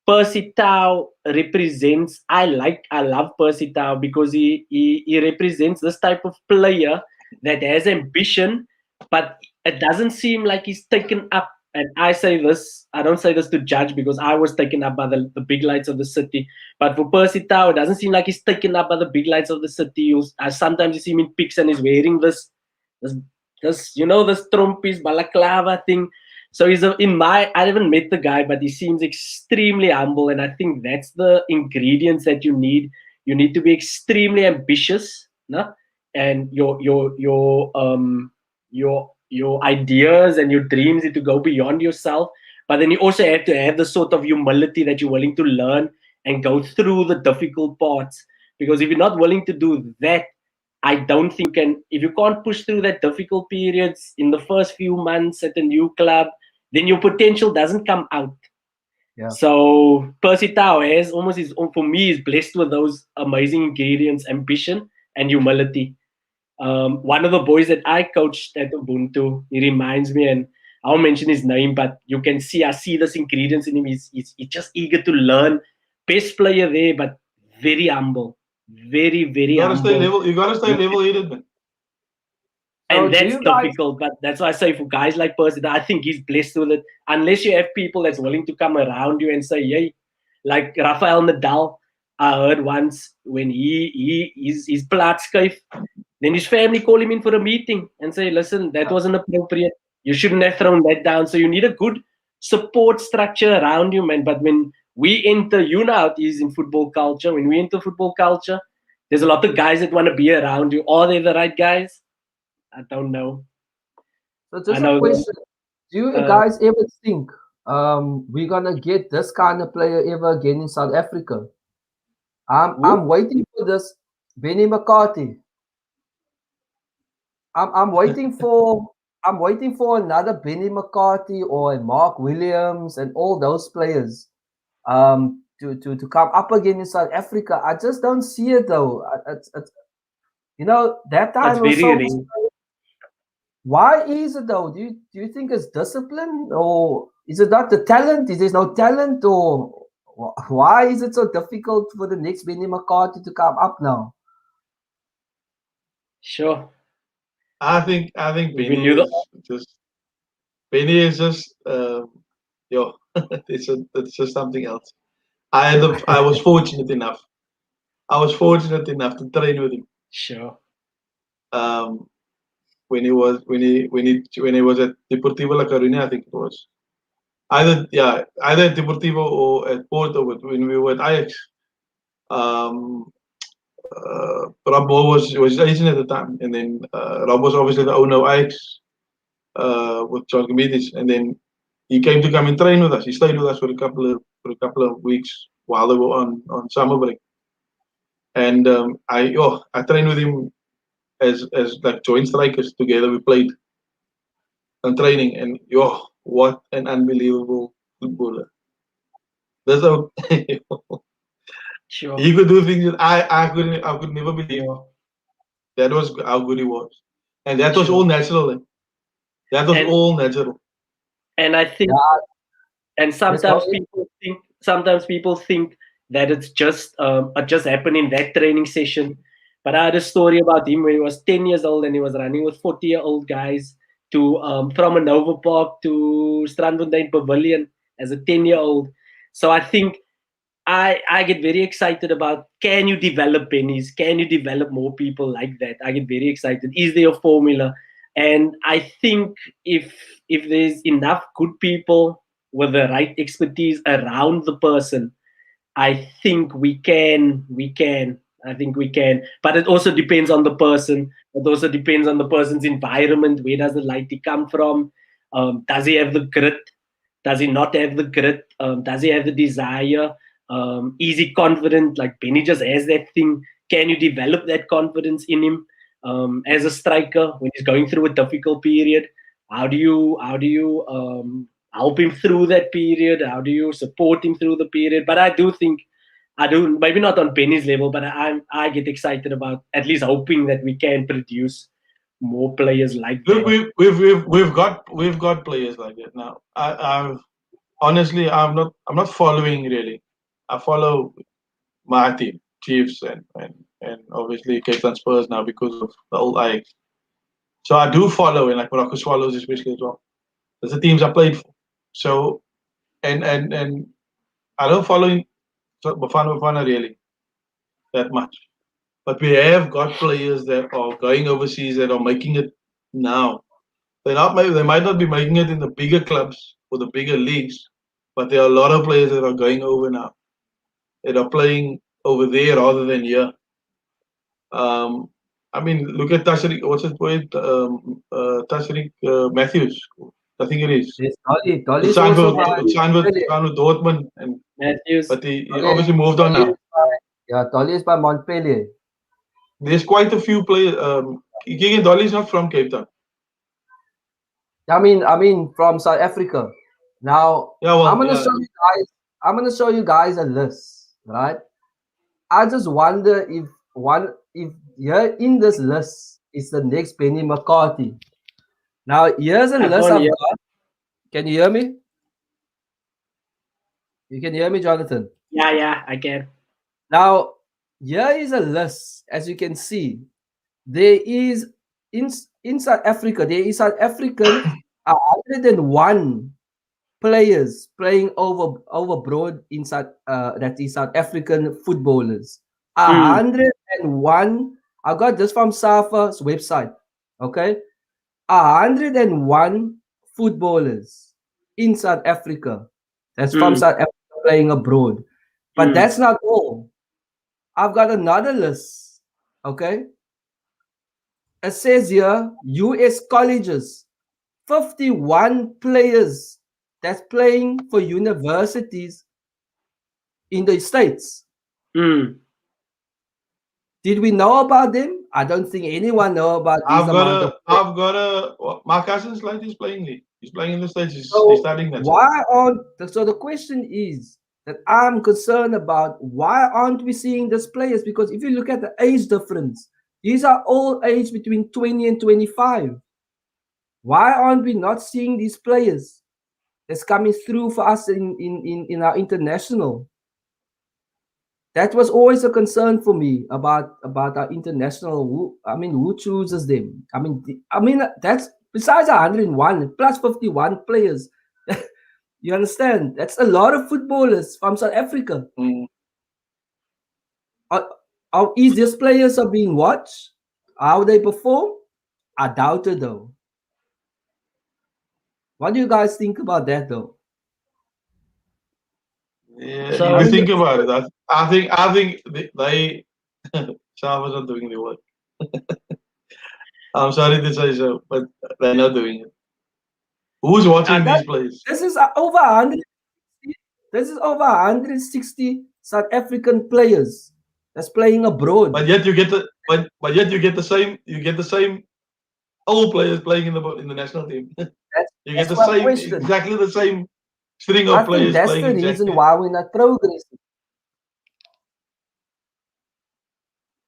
Percy Tau represents. I love Percy Tau because he represents this type of player that has ambition, but it doesn't seem like he's taken up. And I say this, I don't say this to judge because I was taken up by the big lights of the city. But for Percy Tau, it doesn't seem like he's taken up by the big lights of the city. Sometimes you see him in pics and he's wearing this, this Trumpis balaclava thing. So I haven't met the guy, but he seems extremely humble, and I think that's the ingredients that you need. You need to be extremely ambitious, no? And your ideas and your dreams need to go beyond yourself. But then you also have to have the sort of humility that you're willing to learn and go through the difficult parts. Because if you're not willing to do that, I don't think if you can't push through that difficult periods in the first few months at a new club, then your potential doesn't come out. Yeah. So Percy Tau has almost for me is blessed with those amazing ingredients: ambition and humility. One of the boys that I coached at Ubuntu, he reminds me, and I won't mention his name, but I see this ingredients in him. He's just eager to learn. Best player there, but very humble, very You very gotta stay humble. level. You gotta stay level-headed, man. So And do that's you guys? difficult, but that's why I say for guys like Percy, I think he's blessed with it. Unless you have people that's willing to come around you and say, "Hey, Like Rafael Nadal, I heard once when his plaat skyf, then his family call him in for a meeting and say, listen, that wasn't appropriate. You shouldn't have thrown that down. So you need a good support structure around you, man. But when we enter, you know how it is in football culture. When we enter football culture, there's a lot of guys that want to be around you. Are they the right guys? I don't know. So I just a know that. question: do you guys ever think we're gonna get this kind of player ever again in South Africa? I'm waiting for this Benny McCarthy. I'm waiting for another Benny McCarthy or a Mark Williams and all those players to come up again in South Africa. I just don't see it though. It's, that That's time was very so. rare. Why is it though? Do you think it's discipline, or is it not the talent? Is there no talent, or why is it so difficult for the next Benny McCarthy to come up now? Sure. I think If we knew the Benny is just yo. It's just something else. I was fortunate enough. I was fortunate enough to train with him. sure. Um, when he was at Deportivo La Coruña, I think it was either at Deportivo or at Porto when we were at Ajax. Um, Rob Ball was agent at the time, and then Rob was obviously the owner of Ajax with John Comedies, and then he came to come and train with us. He stayed with us for a couple of weeks while they were on summer break, and I trained with him as like joint strikers together. We played on training, and what an unbelievable footballer! That's how Sure. he could do things that I could never believe. Sure. That was how good he was, and that was all Sure. natural. That was And all natural. and I think Yeah, and let's go. sometimes people think that it's just it just happened in that training session. But I had a story about him when he was 10 years old and he was running with 40-year-old guys to from a Nova Park to Strandfontein Pavilion as a 10-year-old. So I think I get very excited about, can you develop pennies? Can you develop more people like that? I get very excited. Is there a formula? And I think if there's enough good people with the right expertise around the person, I think we can. I think we can. But it also depends on the person. It also depends on the person's environment. Where does the lighting come from? Does he have the grit? Does he not have the grit? Does he have the desire? Is he confident? Like Benny just has that thing. Can you develop that confidence in him as a striker when he's going through a difficult period? How do you help him through that period? How do you support him through the period? But I do think I do, maybe not on Benny's level, but I get excited about at least hoping that we can produce more players like Look, that. we've got players like that now. I've honestly, I'm not following really. I follow my team, Chiefs, and obviously Cape Town Spurs now because of the old Ajax. So I do follow, and like Morocco Swallows especially as well. That's the teams I played for. So and I don't follow Bafana really that much. But we have got players that are going overseas that are making it now. They might not be making it in the bigger clubs or the bigger leagues, but there are a lot of players that are going over now. That are playing over there rather than here. Um, I mean, look at Tashrik. What's his point? Tashrik Matthews. I think it is. Yes, Dolly. Dolly It's is signed also for by it's signed with, Montpellier. signed with Dortmund, Matthews. but he Dolly, obviously moved on Dolly now. is by, yeah, Dolly is by Montpellier. There's quite a few players. Keegan Dolly is not from Cape Town. I mean, from South Africa. Now, Yeah, I'm well, gonna yeah. show you guys. I'm gonna show you guys a list, right? I just wonder if here in this list is the next Benny McCarthy. Now, here's a I list can't I've hear. got. Can you hear me? You can hear me, Jonathan. Yeah, I can. Now, here is a list. As you can see, there is in South Africa, there is South Africans 101 players playing overbroad inside that is South African footballers. Mm. 101. I got this from Safa's website. Okay, 101 footballers in South Africa. That's from Mm. South Africa playing abroad. But Mm. that's not all. I've got another list. Okay, it says here US colleges, 51 players that's playing for universities in the States. Mm. Did we know about them? I don't think anyone know about this amount of players. my cousin's like he's playing league. He's playing in the States. He's So studying that. why aren't so the question is that I'm concerned about, why aren't we seeing these players? Because if you look at the age difference, these are all aged between 20 and 25. Why aren't we not seeing these players that's coming through for us in our international? That was always a concern for me about our international. Who chooses them? That's besides 101 plus 51 players. You understand? That's a lot of footballers from South Africa. Mm. Is these players are being watched? How they perform? I doubt it though. What do you guys think about that though? Yeah, if So you I mean, think about it, I think they Shava's not doing the work. I'm sorry to say so, but they're not doing it. Who's watching that these plays? this is over 100. This is over 160 South African players that's playing abroad. But yet you get the same old players playing in the national team. You get That's the my same question. exactly the same string I of think players that's playing the reason exactly why we're not progressing.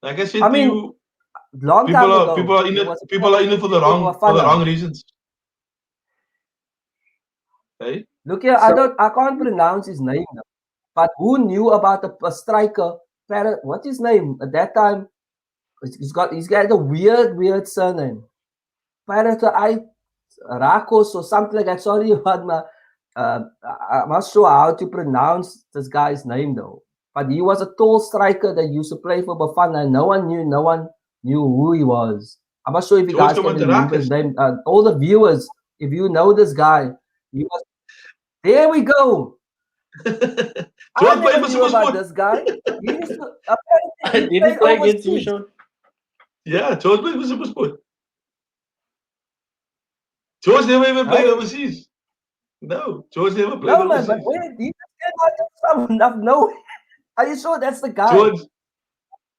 like I I said to mean, you. long time ago, there was a People are in it for for the Bafana. wrong reasons. Okay? Look here, so I can't pronounce his name now. But who knew about a striker? What's his name at that time? He's got a weird surname. Parata I Rakos or something like that. Sorry, Padma. I'm not sure how to pronounce this guy's name though. But he was a tall striker that used to play for Bafana. No one knew who he was. I'm not sure if you George guys can remember his Kamantarakas. name. All the viewers, if you know this guy, he was. There we go. I George played never for knew about Supersport. this guy. He used to, apparently he did he played play against you, overseas. Shaun? Yeah, George played for Supersport. George never even played Hey, overseas. No, George never played no man, but overseas. where did he just came out of some of nowhere? Are you sure that's the guy? George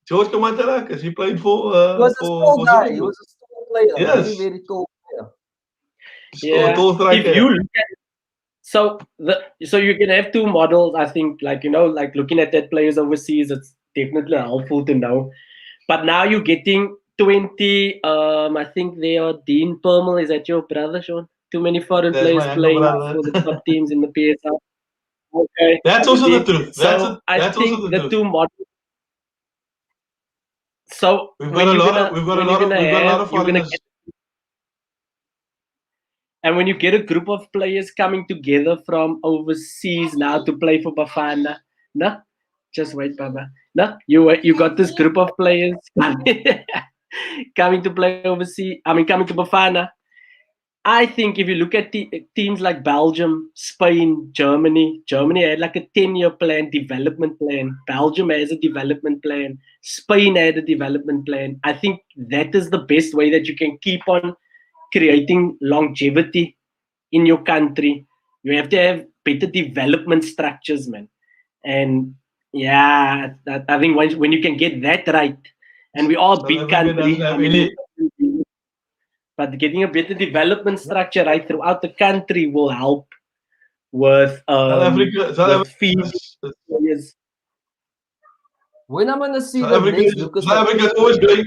George Kamantarakas. He played for He was a small guy. He Supersport. was a small player, very, Yes, very tall player. Yeah. tall If striker. you Yeah. look at so you can have two models. I think, like, like looking at that players overseas, it's definitely helpful to know. But now you're getting 20. I think they are Dean Permall. Is that your brother, Shaun? Too many foreign That's my players younger playing brother. for the top teams in the PSL. Okay, That's also the obviously. truth. So I That's also think the the truth. two models. So We've got a when you're lot of gonna we've got a lot have of you're gonna foreigners. get, and when you get a group of players coming together from overseas now to play for Bafana, no, just wait, Baba. No, you got this group of players coming to play overseas. I mean, coming to Bafana. I think if you look at teams like Belgium, Spain, Germany, Germany had like a 10-year plan, development plan. Belgium has a development plan. Spain had a development plan. I think that is the best way that you can keep on creating longevity in your country. You have to have better development structures, man. And yeah, I think when you can get that right, and we are a South big Africa doesn't country. have I mean, any. but getting a better development structure right throughout the country will help with South Africa. feeding players. When I'm gonna see South the Africa. next Lucas South Africa is Radebe, always going.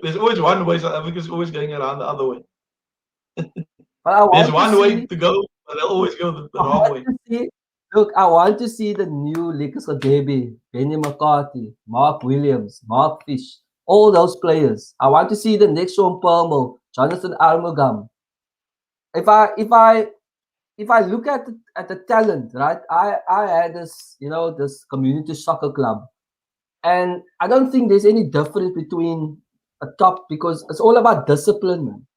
There's always one way. South Africa is always going around the other way. but I There's want to one way see. to go, but they'll always go the I wrong want way. to see. Look, I want to see the new Lucas Radebe, Benny McCarthy, Mark Williams, Mark Fish, all those players. I want to see the next Shaun Permall, Jonathan Armogam. If I if I look at the talent, right? I had this, this community soccer club, and I don't think there's any difference between a top, because it's all about discipline, man.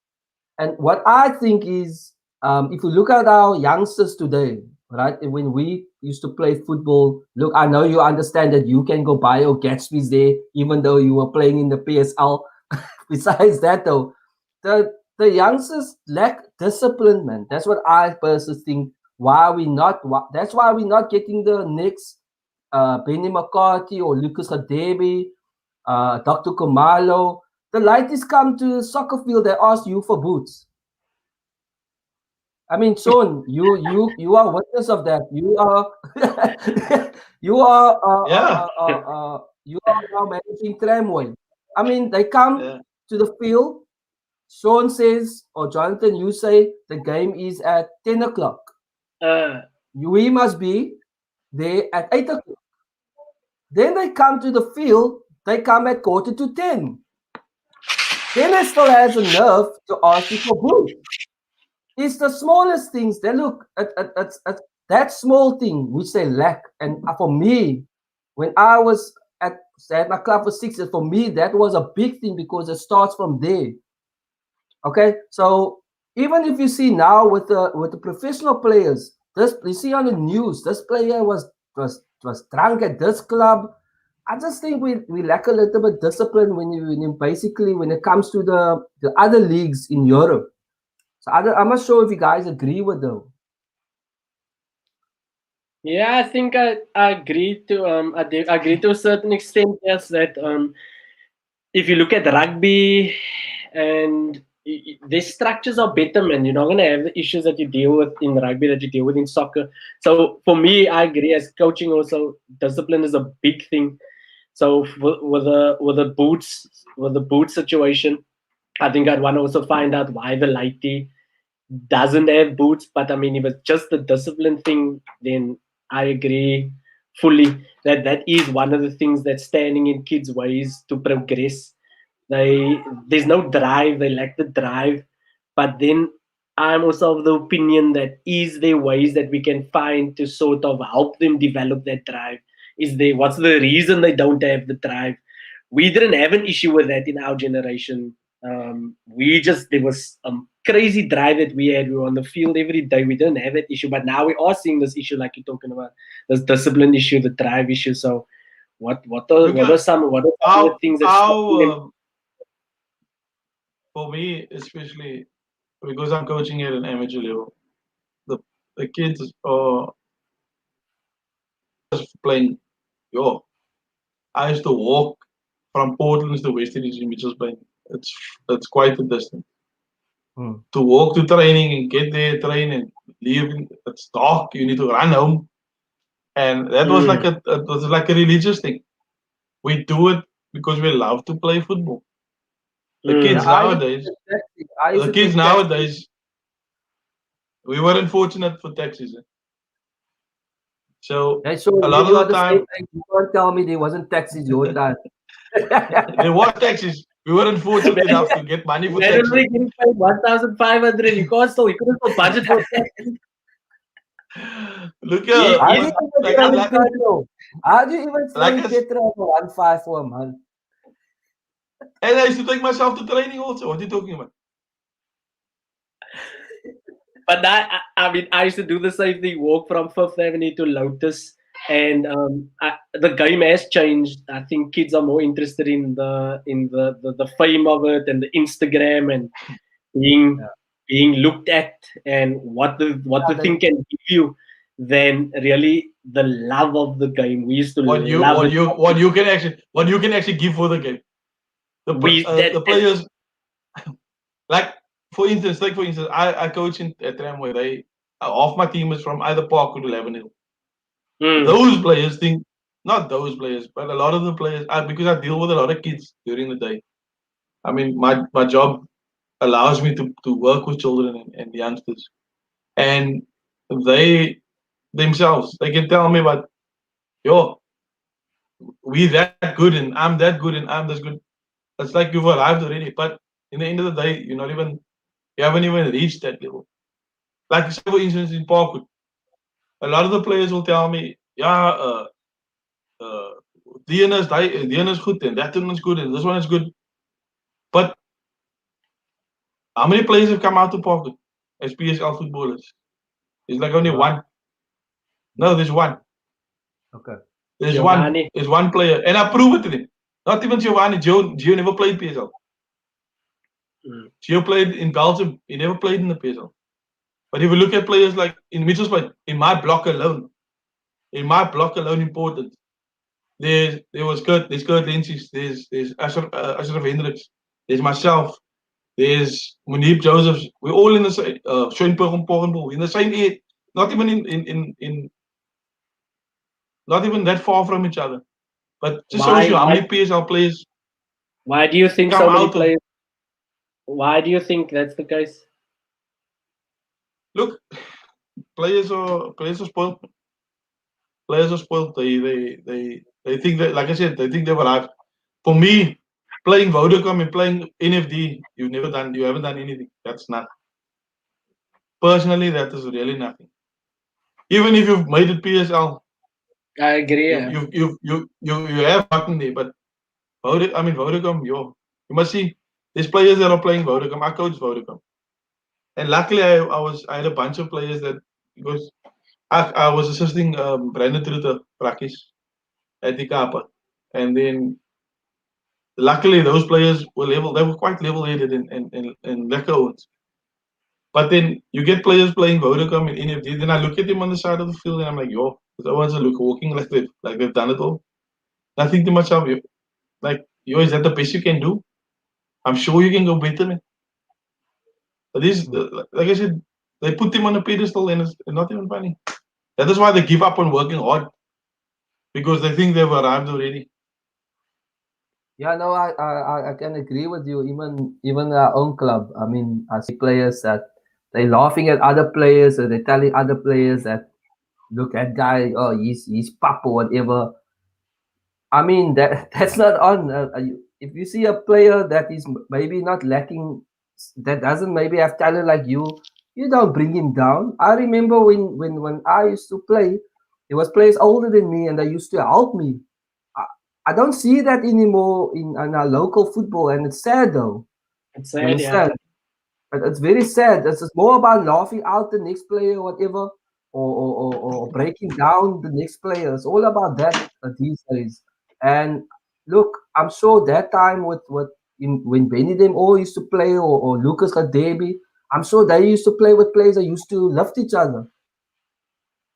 And what I think is, if you look at our youngsters today, right? And when we used to play football, look, I know you understand that you can go buy your Gatsby's there, even though you were playing in the PSL. Besides that, though, the youngsters lack discipline, man. That's what I personally think. That's why we're not getting the next Benny McCarthy or Lucas Hadebe, Dr. Kumalo. The lighties come to the soccer field, they ask you for boots. I mean, Shaun, you are witness of that. You are you are Yeah, you are now managing tramway. I mean, they come yeah, to the field. Shaun says, or Jonathan, you say the game is at 10 o'clock. Uh, We must be there at 8 o'clock. Then they come to the field. They come at quarter to 10. Then they still has a nerve to ask you for boots. It's the smallest things. They look at that small thing which they lack. And for me, when I was at my club for 6 years, for me that was a big thing because it starts from there. Okay, so even if you see now with the professional players, this you see on the news, this player was drunk at this club. I just think we lack a little bit discipline when basically when it comes to the other leagues in Europe. So I'm not sure if you guys agree with them. yeah, I think I agree to agree to a certain extent. Yes, that if you look at rugby and the structures are better, man. You're not going to have the issues that you deal with in rugby that you deal with in soccer. So for me, I agree. As coaching, also discipline is a big thing. So with the boots situation, I think I'd want to also find out why the lighty doesn't have boots. But I mean, if it's just the discipline thing, then I agree fully that that is one of the things that's standing in kids' ways to progress. There's no drive, they lack the drive. But then I'm also of the opinion that is there ways that we can find to sort of help them develop that drive? Is there what's the reason they don't have the drive? We didn't have an issue with that in our generation. We just there was a crazy drive that we had. We were on the field every day. We didn't have that issue, but now we are seeing this issue, like you're talking about, this discipline issue, the drive issue. So, because what are some of the how things that stopping how them? for me especially because I'm coaching at an amateur level, the the kids are playing. Yo, I used to walk from Portland to West Indies in Mitchell's playing. It's quite a distance. Hmm. To walk to training and get there, train and leave. It's dark. You need to run home, and that was Mm, like it was like a religious thing. We do it because we love to play football. The Yeah, kids mm, nowadays, I used the to kids take taxi. nowadays, we weren't fortunate for taxis. So And so a lot you of are the the same time, thing. You can't tell me there wasn't taxis your time. there was taxis. We weren't fortunate man, enough to get money for man taxis. already getting paid 1,500. You couldn't go budget for taxi. Look He, here, How do he's you but even like throw running in like charges. petrol? How do you even throw like in us, petrol for 1.5 for a month? and I used to take myself to training also. What are you talking about? But I mean, I used to do the same thing, walk from Fifth Avenue to Lotus. And the game has changed. I think kids are more interested in the fame of it and the Instagram and being Yeah, being looked at and what the yeah, thing can give you than really the love of the game. We used to What you love what it. you what you can actually give for the game. We The that players like for instance, I coach in at Tramway. Half my team is from either Parkwood or Lebanon. mm, Those players think not those players, but a lot of the players because I deal with a lot of kids during the day. I mean, my job allows me to work with children and youngsters, and they themselves they can tell me about yo, we that good and I'm that good and I'm this good. It's like you've arrived already, but in the end of the day, you haven't even reached that level. Like say for instance in Parkwood, a lot of the players will tell me, yeah, uh, DN is good and that one is good and this one is good. But how many players have come out to Parkwood as PSL footballers? It's like only Right. one. No, there's one. Okay. There's one. Giovanni. There's one player, and I prove it to them. Not even Giovanni. Gio never played PSL. Mm. Gio played in Belgium. He never played in the PSL. But if you look at players like in Mitchell's play, in my block alone, important. There's Kurt Lindsay, there's Ashraf Hendricks, there's myself, there's Munib Josephs. We're all in the same Shaun in the same age, not even in not even that far from each other. But just shows Why? you how Why? many PSL players Why do you think come so many out of. players? Why do you think that's the case? Look, players are spoiled. Players are spoiled. They think that, like I said, they think they've arrived. For me, playing Vodacom and playing NFD, you haven't done anything. That's not. Personally, that is really nothing. Even if you've made it PSL, I agree. you have gotten there. But Vodacom, you must see. There's players that are playing Vodacom. I coach Vodacom, and luckily I had a bunch of players that because I was assisting Brandon Trutte practice at the Kapa, and then luckily those players were level. They were quite level-headed and lekker ones. But then you get players playing Vodacom and NFD. Then I look at them on the side of the field and I'm like, yo, the ones that look walking like they've done it all. And I think to myself, like, yo, is that the best you can do? I'm sure you can go better, man. But this, Mm. like I said, they put them on a pedestal and it's not even funny. That is why they give up on working hard because they think they've arrived already. Yeah, no, I can agree with you. Even our own club. I mean, I see players that they laughing at other players, or they're telling other players that look at guy, oh he's pop or whatever. I mean that that's not on. If you see a player that is maybe not lacking, that doesn't maybe have talent like you don't bring him down. I remember when I used to play, there was players older than me and they used to help me. I, I don't see that anymore in our local football, and it's sad though. It's You sad, yeah. understand? It's very sad. It's just more about laughing out the next player, whatever, or breaking down the next player. It's all about that these days. And look, I'm sure that time when Benny them all used to play, or Lucas Kadebi, I'm sure they used to play with players that used to lift each other.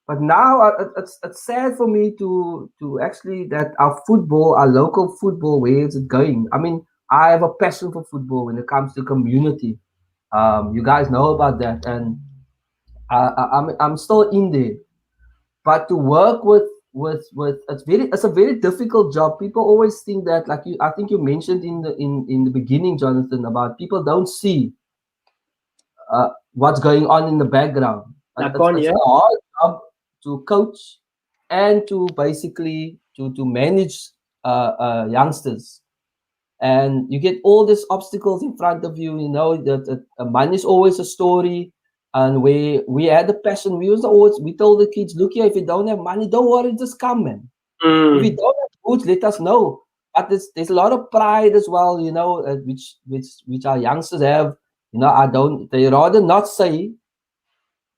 But now it's sad for me to actually that our football, our local football, where is it going? I mean, I have a passion for football when it comes to community. You guys know about that, and I'm still in there. But to work with it's a very difficult job. People always think that, like I think you mentioned in the beginning, Jonathan, about people don't see what's going on in the background. Nakon, It's yeah. a hard job to coach and to basically to manage youngsters, and you get all these obstacles in front of you. You know that money is always a story, and we had the passion. We told the kids, look here, if you don't have money, don't worry, just come, man. If you Mm. don't have goods, let us know. But there's a lot of pride as well, you know, which our youngsters have. You know, I don't. They rather not say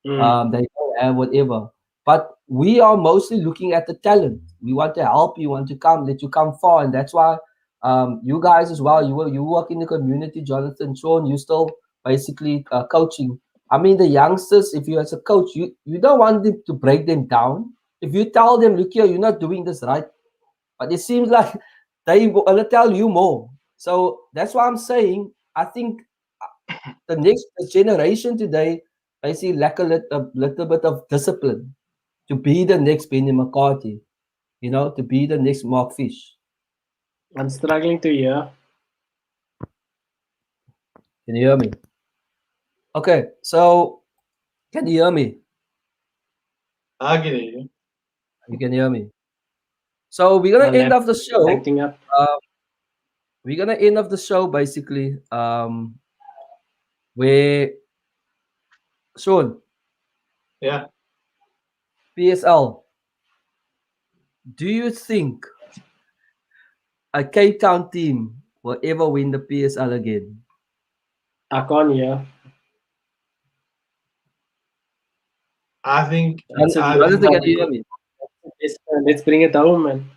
Mm. they don't have whatever. But we are mostly looking at the talent. We want to help you, want to come, let you come far, and that's why you guys as well. You work in the community, Jonathan, Shaun. You still basically coaching. I mean, the youngsters. If you as a coach, you don't want them to break them down. If you tell them, look here, you're not doing this right, but it seems like they will tell you more. So that's why I'm saying I think the next generation today basically lack a little bit of discipline to be the next Benny McCarthy, you know, to be the next Mark Fish. I'm struggling to hear. Can you hear me? Okay, so can you hear me? I get it. You can hear me. So we're My gonna end off the laptop is show. acting up. We're gonna end off the show basically. Where Sean, Yeah. PSL. Do you think a Cape Town team will ever win the PSL again? I can't hear. I think Johnson, I Jonathan, think can you hear me? let's bring it home, man.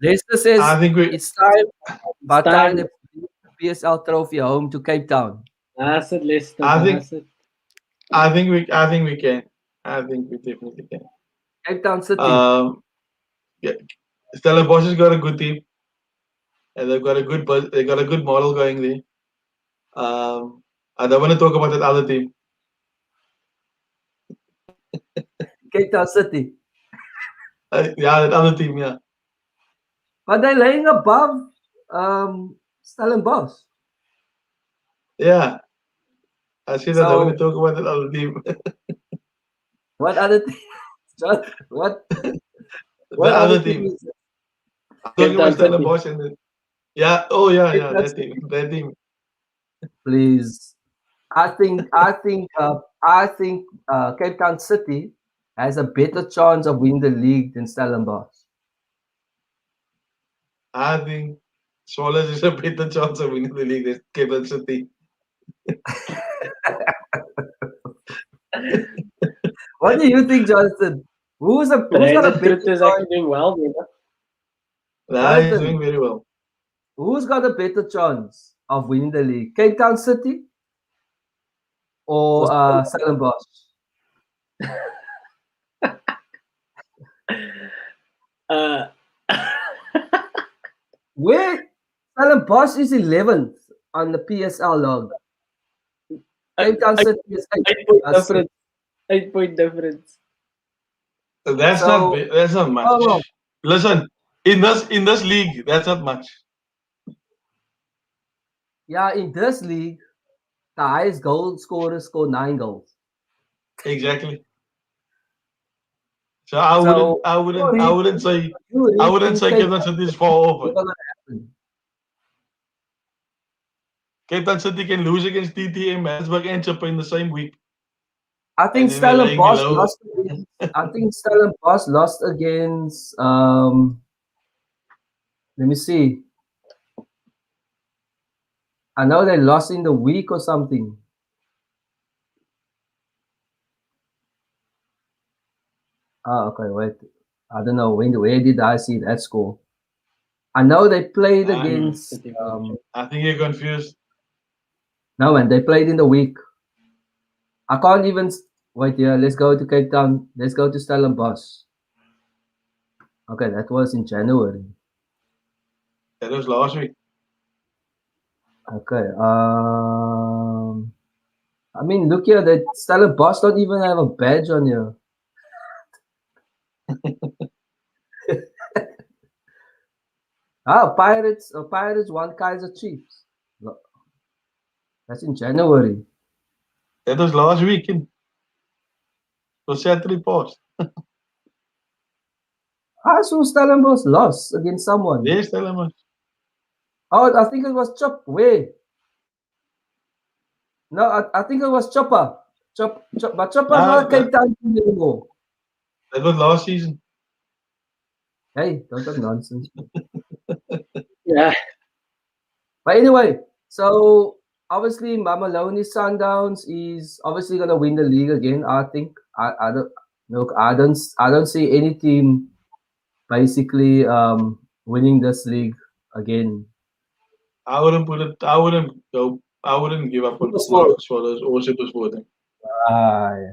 Leicester says I think we it's time, It's but time time. they bring the PSL trophy home to Cape Town. That's it, Leicester. I think That's it. I think we can. I think we definitely can. Cape Town City. Yeah. Stellenbosch has got a good team, and they got a good model going there. I don't want to talk about that other team. Cape Town City. Yeah, that other team. Yeah, But they're laying above Stellenbosch. yeah. I see that. I want to So talk about that other team. what other team? What The what other other team team. is it? I'm Cape talking about Town City. Stellenbosch and yeah. Oh yeah, Cape yeah. Town That City, team. That team. please. I think Cape Town City has a better chance of winning the league than Stellenbosch. I think Swallows is a better chance of winning the league than Cape City. What do you think, Jonathan? Who's got a Brandon better Truth is chance? actually doing well, you know. Nah, he's Jonathan, doing very well. who's got a better chance of winning the league? Cape Town City or Stellenbosch? Uh, Where Stellenbosch is 11th on the PSL log. Cape Town eight, City is 8th. 8 point difference. 8 point difference. So, That's not much. oh, Listen, in this league, that's not much. yeah, in this league, the highest goal scorers score 9 goals. Exactly. So So, I wouldn't say you really I wouldn't think say Cape Cape Town Town City is City far is over. never going to happen? Cape Town City can lose against TTM, Maritzburg, and Chipper in the same week, I and think then they're laying Stellenbosch below. lost against. I think Stellenbosch lost against. Let me see. I know they lost in the week or something. Oh, okay, wait. I don't know where did I see that score? I know they played against. City. I think you're confused. No, man, they played in the week. I can't even wait here. Let's go to Cape Town. Let's go to Stellenbosch. Okay, that was in January. That was last week. Okay. I mean, look here. That Stellenbosch don't even have a badge on here. Pirates. Pirates won Kaiser Chiefs. That's in January. That was last weekend. So Saturday past. So Stellenbosch lost against someone. There's Stellenbosch. Oh, I think it was Chop. Where? No, I think it was Chopper. But Chopper's Nah, not a Cape Town team anymore. that was last season. Hey, don't talk nonsense. Yeah. But anyway, so obviously Mamaloni Sundowns is obviously gonna win the league again. I think. I don't look. I don't see any team basically winning this league again. I wouldn't put it. I wouldn't go. I wouldn't give up on Swallows. Swallows or Supersporting. Yeah.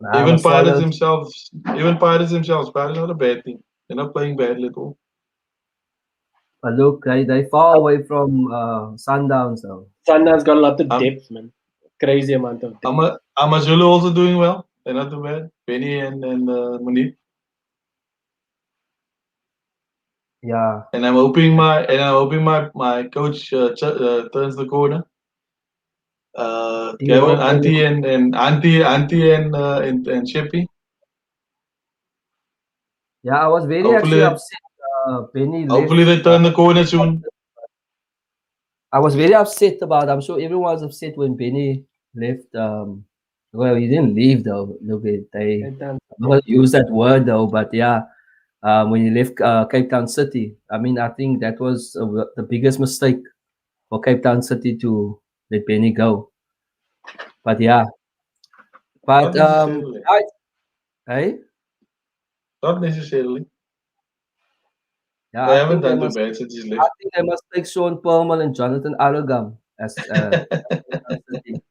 Nah, Even but Pirates Swallows. themselves. Pirates are not a bad team. They're not playing badly at all. But look, they far away from Sundowns though. Sundown's got a lot of Um, depth, man. Crazy amount of depth. Amazulu also doing well. They're not too bad. Benny and Munir. Yeah. And I'm hoping my coach turns the corner. You Kevin, hope they Auntie will. and and Shippy. Yeah, I was very actually Hopefully, upset. Benny left. hopefully they turn the corner soon. I was very upset about. I'm sure everyone was upset when Benny left. Well, he didn't leave though. Look, they Cape Town. I'm not gonna use that word though, but yeah, when he left Cape Town City, I mean, I think that was the biggest mistake for Cape Town City to let Benny go. But yeah, Not but necessarily. guys, hey, Not necessarily. yeah, They haven't done too bad since he's I left. think they must take Shaun Permall and Jonathan Armogam as Cape Town City.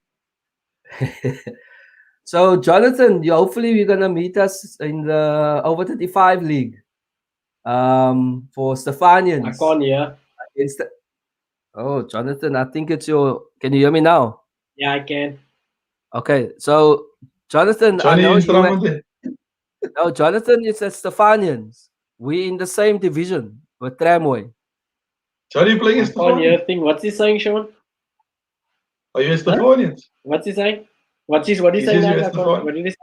So Jonathan, you hopefully you're gonna meet us in the over 35 league. For I Stephanians. can't hear. Against the, oh, Jonathan, I think it's your. Can you hear me now? Yeah, I can. Okay, so Jonathan, I Johnny know is you. Ramon. No, Jonathan is at Stephanians. We in the same division with Tramway. Johnny playing I as can't hear Stephanians. a thing. What's he saying, Sean? Are you as Huh? Stephanians? What's he saying? What He is saying says now? you as I can't. Stefan. What did he say?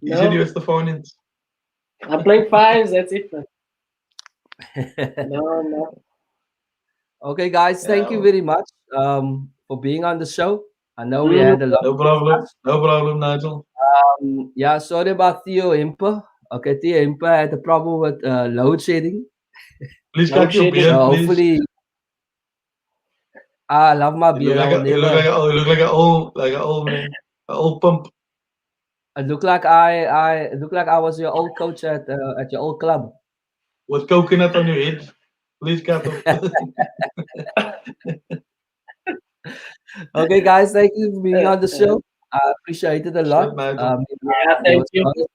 He said you No, as Stephanians. I'm playing fives. That's it, man. No, no. Okay, guys, thank you Yeah, very much for being on the show. I know we Mm, had a lot no to problem. discuss. No problem, Nigel. Yeah, sorry about Theo Imper. Okay, Theo Imper had a problem with load shedding. Please load cut your shedding. So beard, please. hopefully, I love my You look beard. I like will you look never. like you look like an old man, an old pump. I look like I was your old coach at your old club. With coconut on your head. Please cut off. Okay, guys, thank you for being on the Uh, show. I appreciate it a Shit, lot. Nigel. yeah, There thank was you.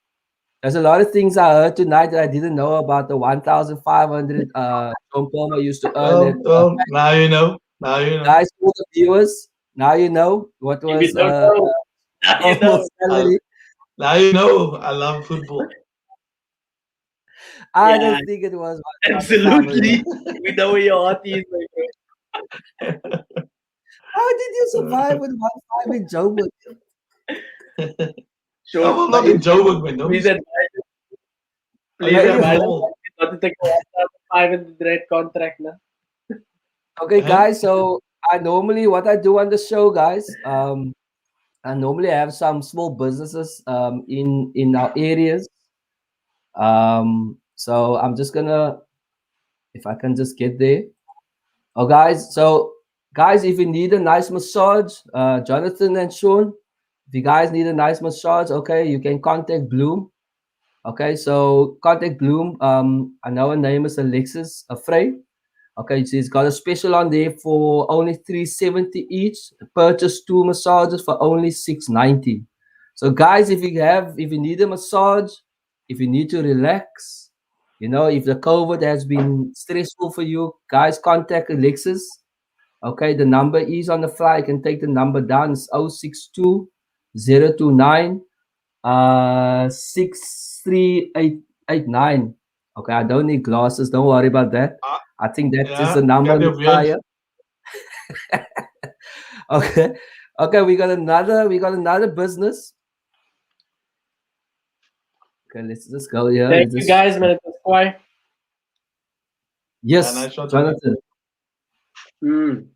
there's a lot of things I heard tonight that I didn't know about the 1,500 John Palmer used to earn it. Well, now you know. Now you know. Guys, all the viewers, now you know what If you was don't know, now you know. almost I, salary. now you know. I love football. I Yeah, don't think it was 1,500. absolutely. We know where your heart is, my bro. How did you survive with 1,500 in Joburg? I Sean, will not in Joburg, man. Don't be please scared. advise, I live please at Anyway, advise Permall. not to take a 1,500 contract now. okay, Huh? guys. So I normally what I do on the show, guys. I normally have some small businesses in our areas. So I'm just gonna if I can just get there. Oh, guys. So guys, if you need a nice massage, Jonathan and Sean, if you guys need a nice massage, okay, you can contact Bloom. Okay, so contact Bloom. I know her name is Alexis Afraid. Okay, she's got a special on there for only 370 each. Purchase two massages for only 690. So guys, if you need a massage, if you need to relax, if the COVID has been stressful for you, guys, contact Alexis. Okay, the number is on the fly. You can take the number down. It's 062 63889. Okay, I don't need glasses. Don't worry about that. Ah, I think that is the yeah, number cut on the your beard. flyer. Okay. Okay, we got another business. Okay, let's just go here. Thank Let's you just guys, man. It was quiet. Yeah, yes, nice shot, Johnny. Jonathan. Mm.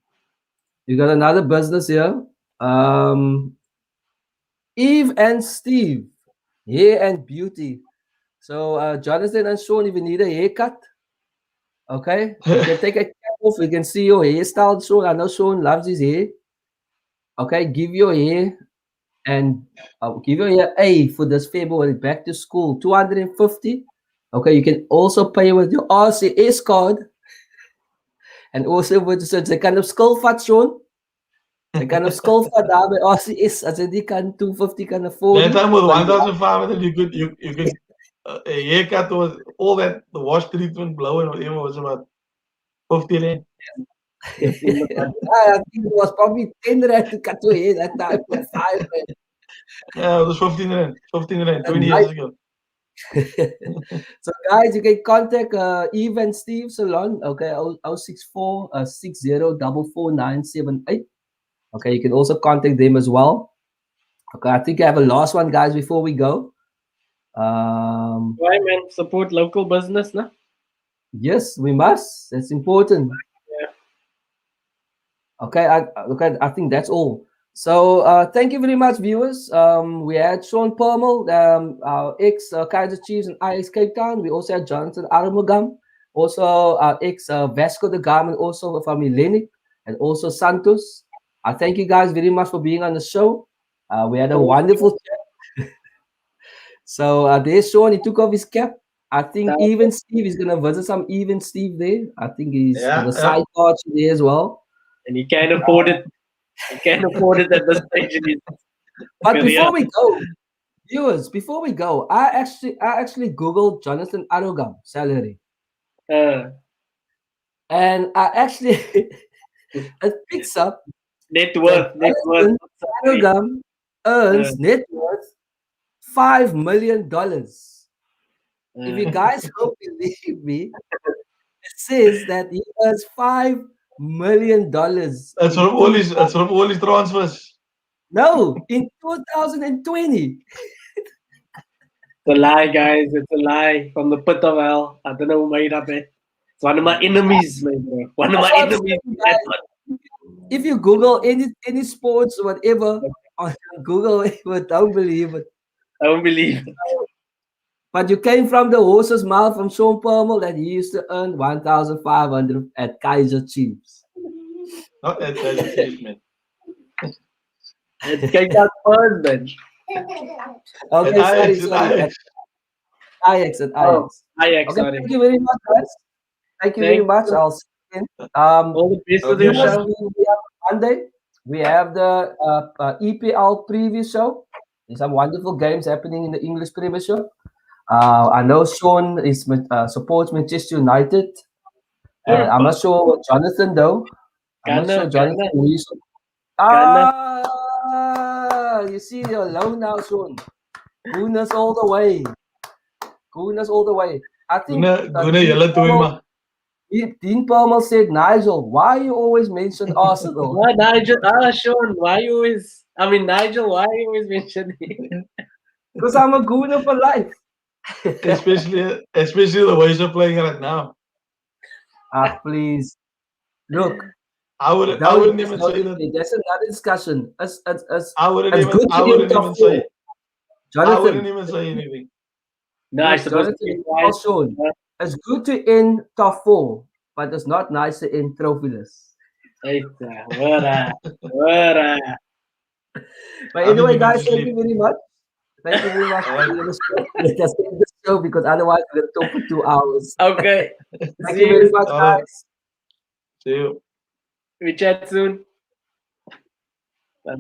We got another business here. Eve and Steve, hair and beauty. So Jonathan and Sean, if you need a haircut, okay, you can take a cap off. We can see your hairstyle, Sean. I know Sean loves his hair. Okay, give your hair and I'll give you your A for this February back to school 250. Okay, you can also pay with your RCS card and also with sy kan op skoolvat Sean. Sy kan op skoolvat daar by RCS as jy die kan 250 kan afford That nie. time with Sal jy 1,500, you could a haircut was all that the wash treatment blow and whatever was about 50 rand. It's in the budget. I think it was probably 10 rand to cut your hair that time for 5 rand. Yeah, it was 15 rand. 15 rand, A 20 nice years ago. so guys, you can contact Eve and Steve Salon. Okay, 064 60444978. Okay, you can also contact them as well. Okay, I think I have a last one, guys, before we go. Why, man? Support local business, no? Yes, we must. That's important. Yeah. Okay, I think that's all. So thank you very much, viewers. We had Shaun Permall, our ex Kaiser Chiefs and IS Cape Town. We also had Jonathan Armogam, also our ex Vasco da Gama, and also from Hellenic, and also Santos. I thank you guys very much for being on the show. We had a wonderful chat. So there's Shaun. He took off his cap. I think even Steve is gonna visit some even Steve there. I think he's got Yeah, a yeah. side touch there as well. And he can't afford it. He can't afford it at this stage in his But career. before we go, viewers, before we go, I actually googled Jonathan Arrogam salary, Uh, and I actually it picks up net that worth, net worth. Jonathan Sorry. Arrogam Uh, earns net worth $5 million. If you uh, guys don't believe me, it says that he earns $5 million That's in from all his. That's from all his transfers. no, in 2020. it's a lie, guys. It's a lie from the pit of hell. I don't know who made up it. It's one of my enemies, man, bro. One of That's my what I'm enemies. saying, guys. If you Google any sports or whatever on Google, you don't believe it. I don't believe it. But you came from the horse's mouth from Shaun Permall that he used to earn 1,500 at Kaiser Chiefs. Not at Kaiser Chiefs, man. It's Cape Town first, man. At Okay, Ajax, at sorry. At Ajax. Ajax, at Oh, Ajax. Ajax, Okay, sorry. thank you very much, guys. Thank you very Thank much. you. I'll see you again. All the best for your Okay, Viewers, man. show. we have Monday. We have the EPL preview show. There's some wonderful games happening in the English Premiership. I know Shaun supports Manchester United, and I'm not sure what Jonathan though. I'm not sure Jonathan. Ghana. Who you Ghana. you see, you're alone now, Shaun. Goodness all the way. Goodness all the way. I think Guna yellow to him. Dean Permall said, Nigel, why you always mention Arsenal? Why Nigel? Sean, why you always? I mean, Nigel, why you always mentioning? Because I'm a gooner for life. Especially the ways of playing right now. Please. Look, I wouldn't even say that. that's another discussion. I wouldn't It's even good I to in wouldn't top even four. say I wouldn't Jonathan, even say anything. No, I look, supposed to Jonathan, be tell wise. Shaun, it's good to end top four, but it's not nice to end trophyless. Where? But I think anyway, you need guys, to thank you sleep. very much. Thank you very much for Alright. being on the show. Let us end the show because otherwise we're going to talk for 2 hours. Okay. Thank See you very you. much, Alright. guys. See you. We chat soon. Bye.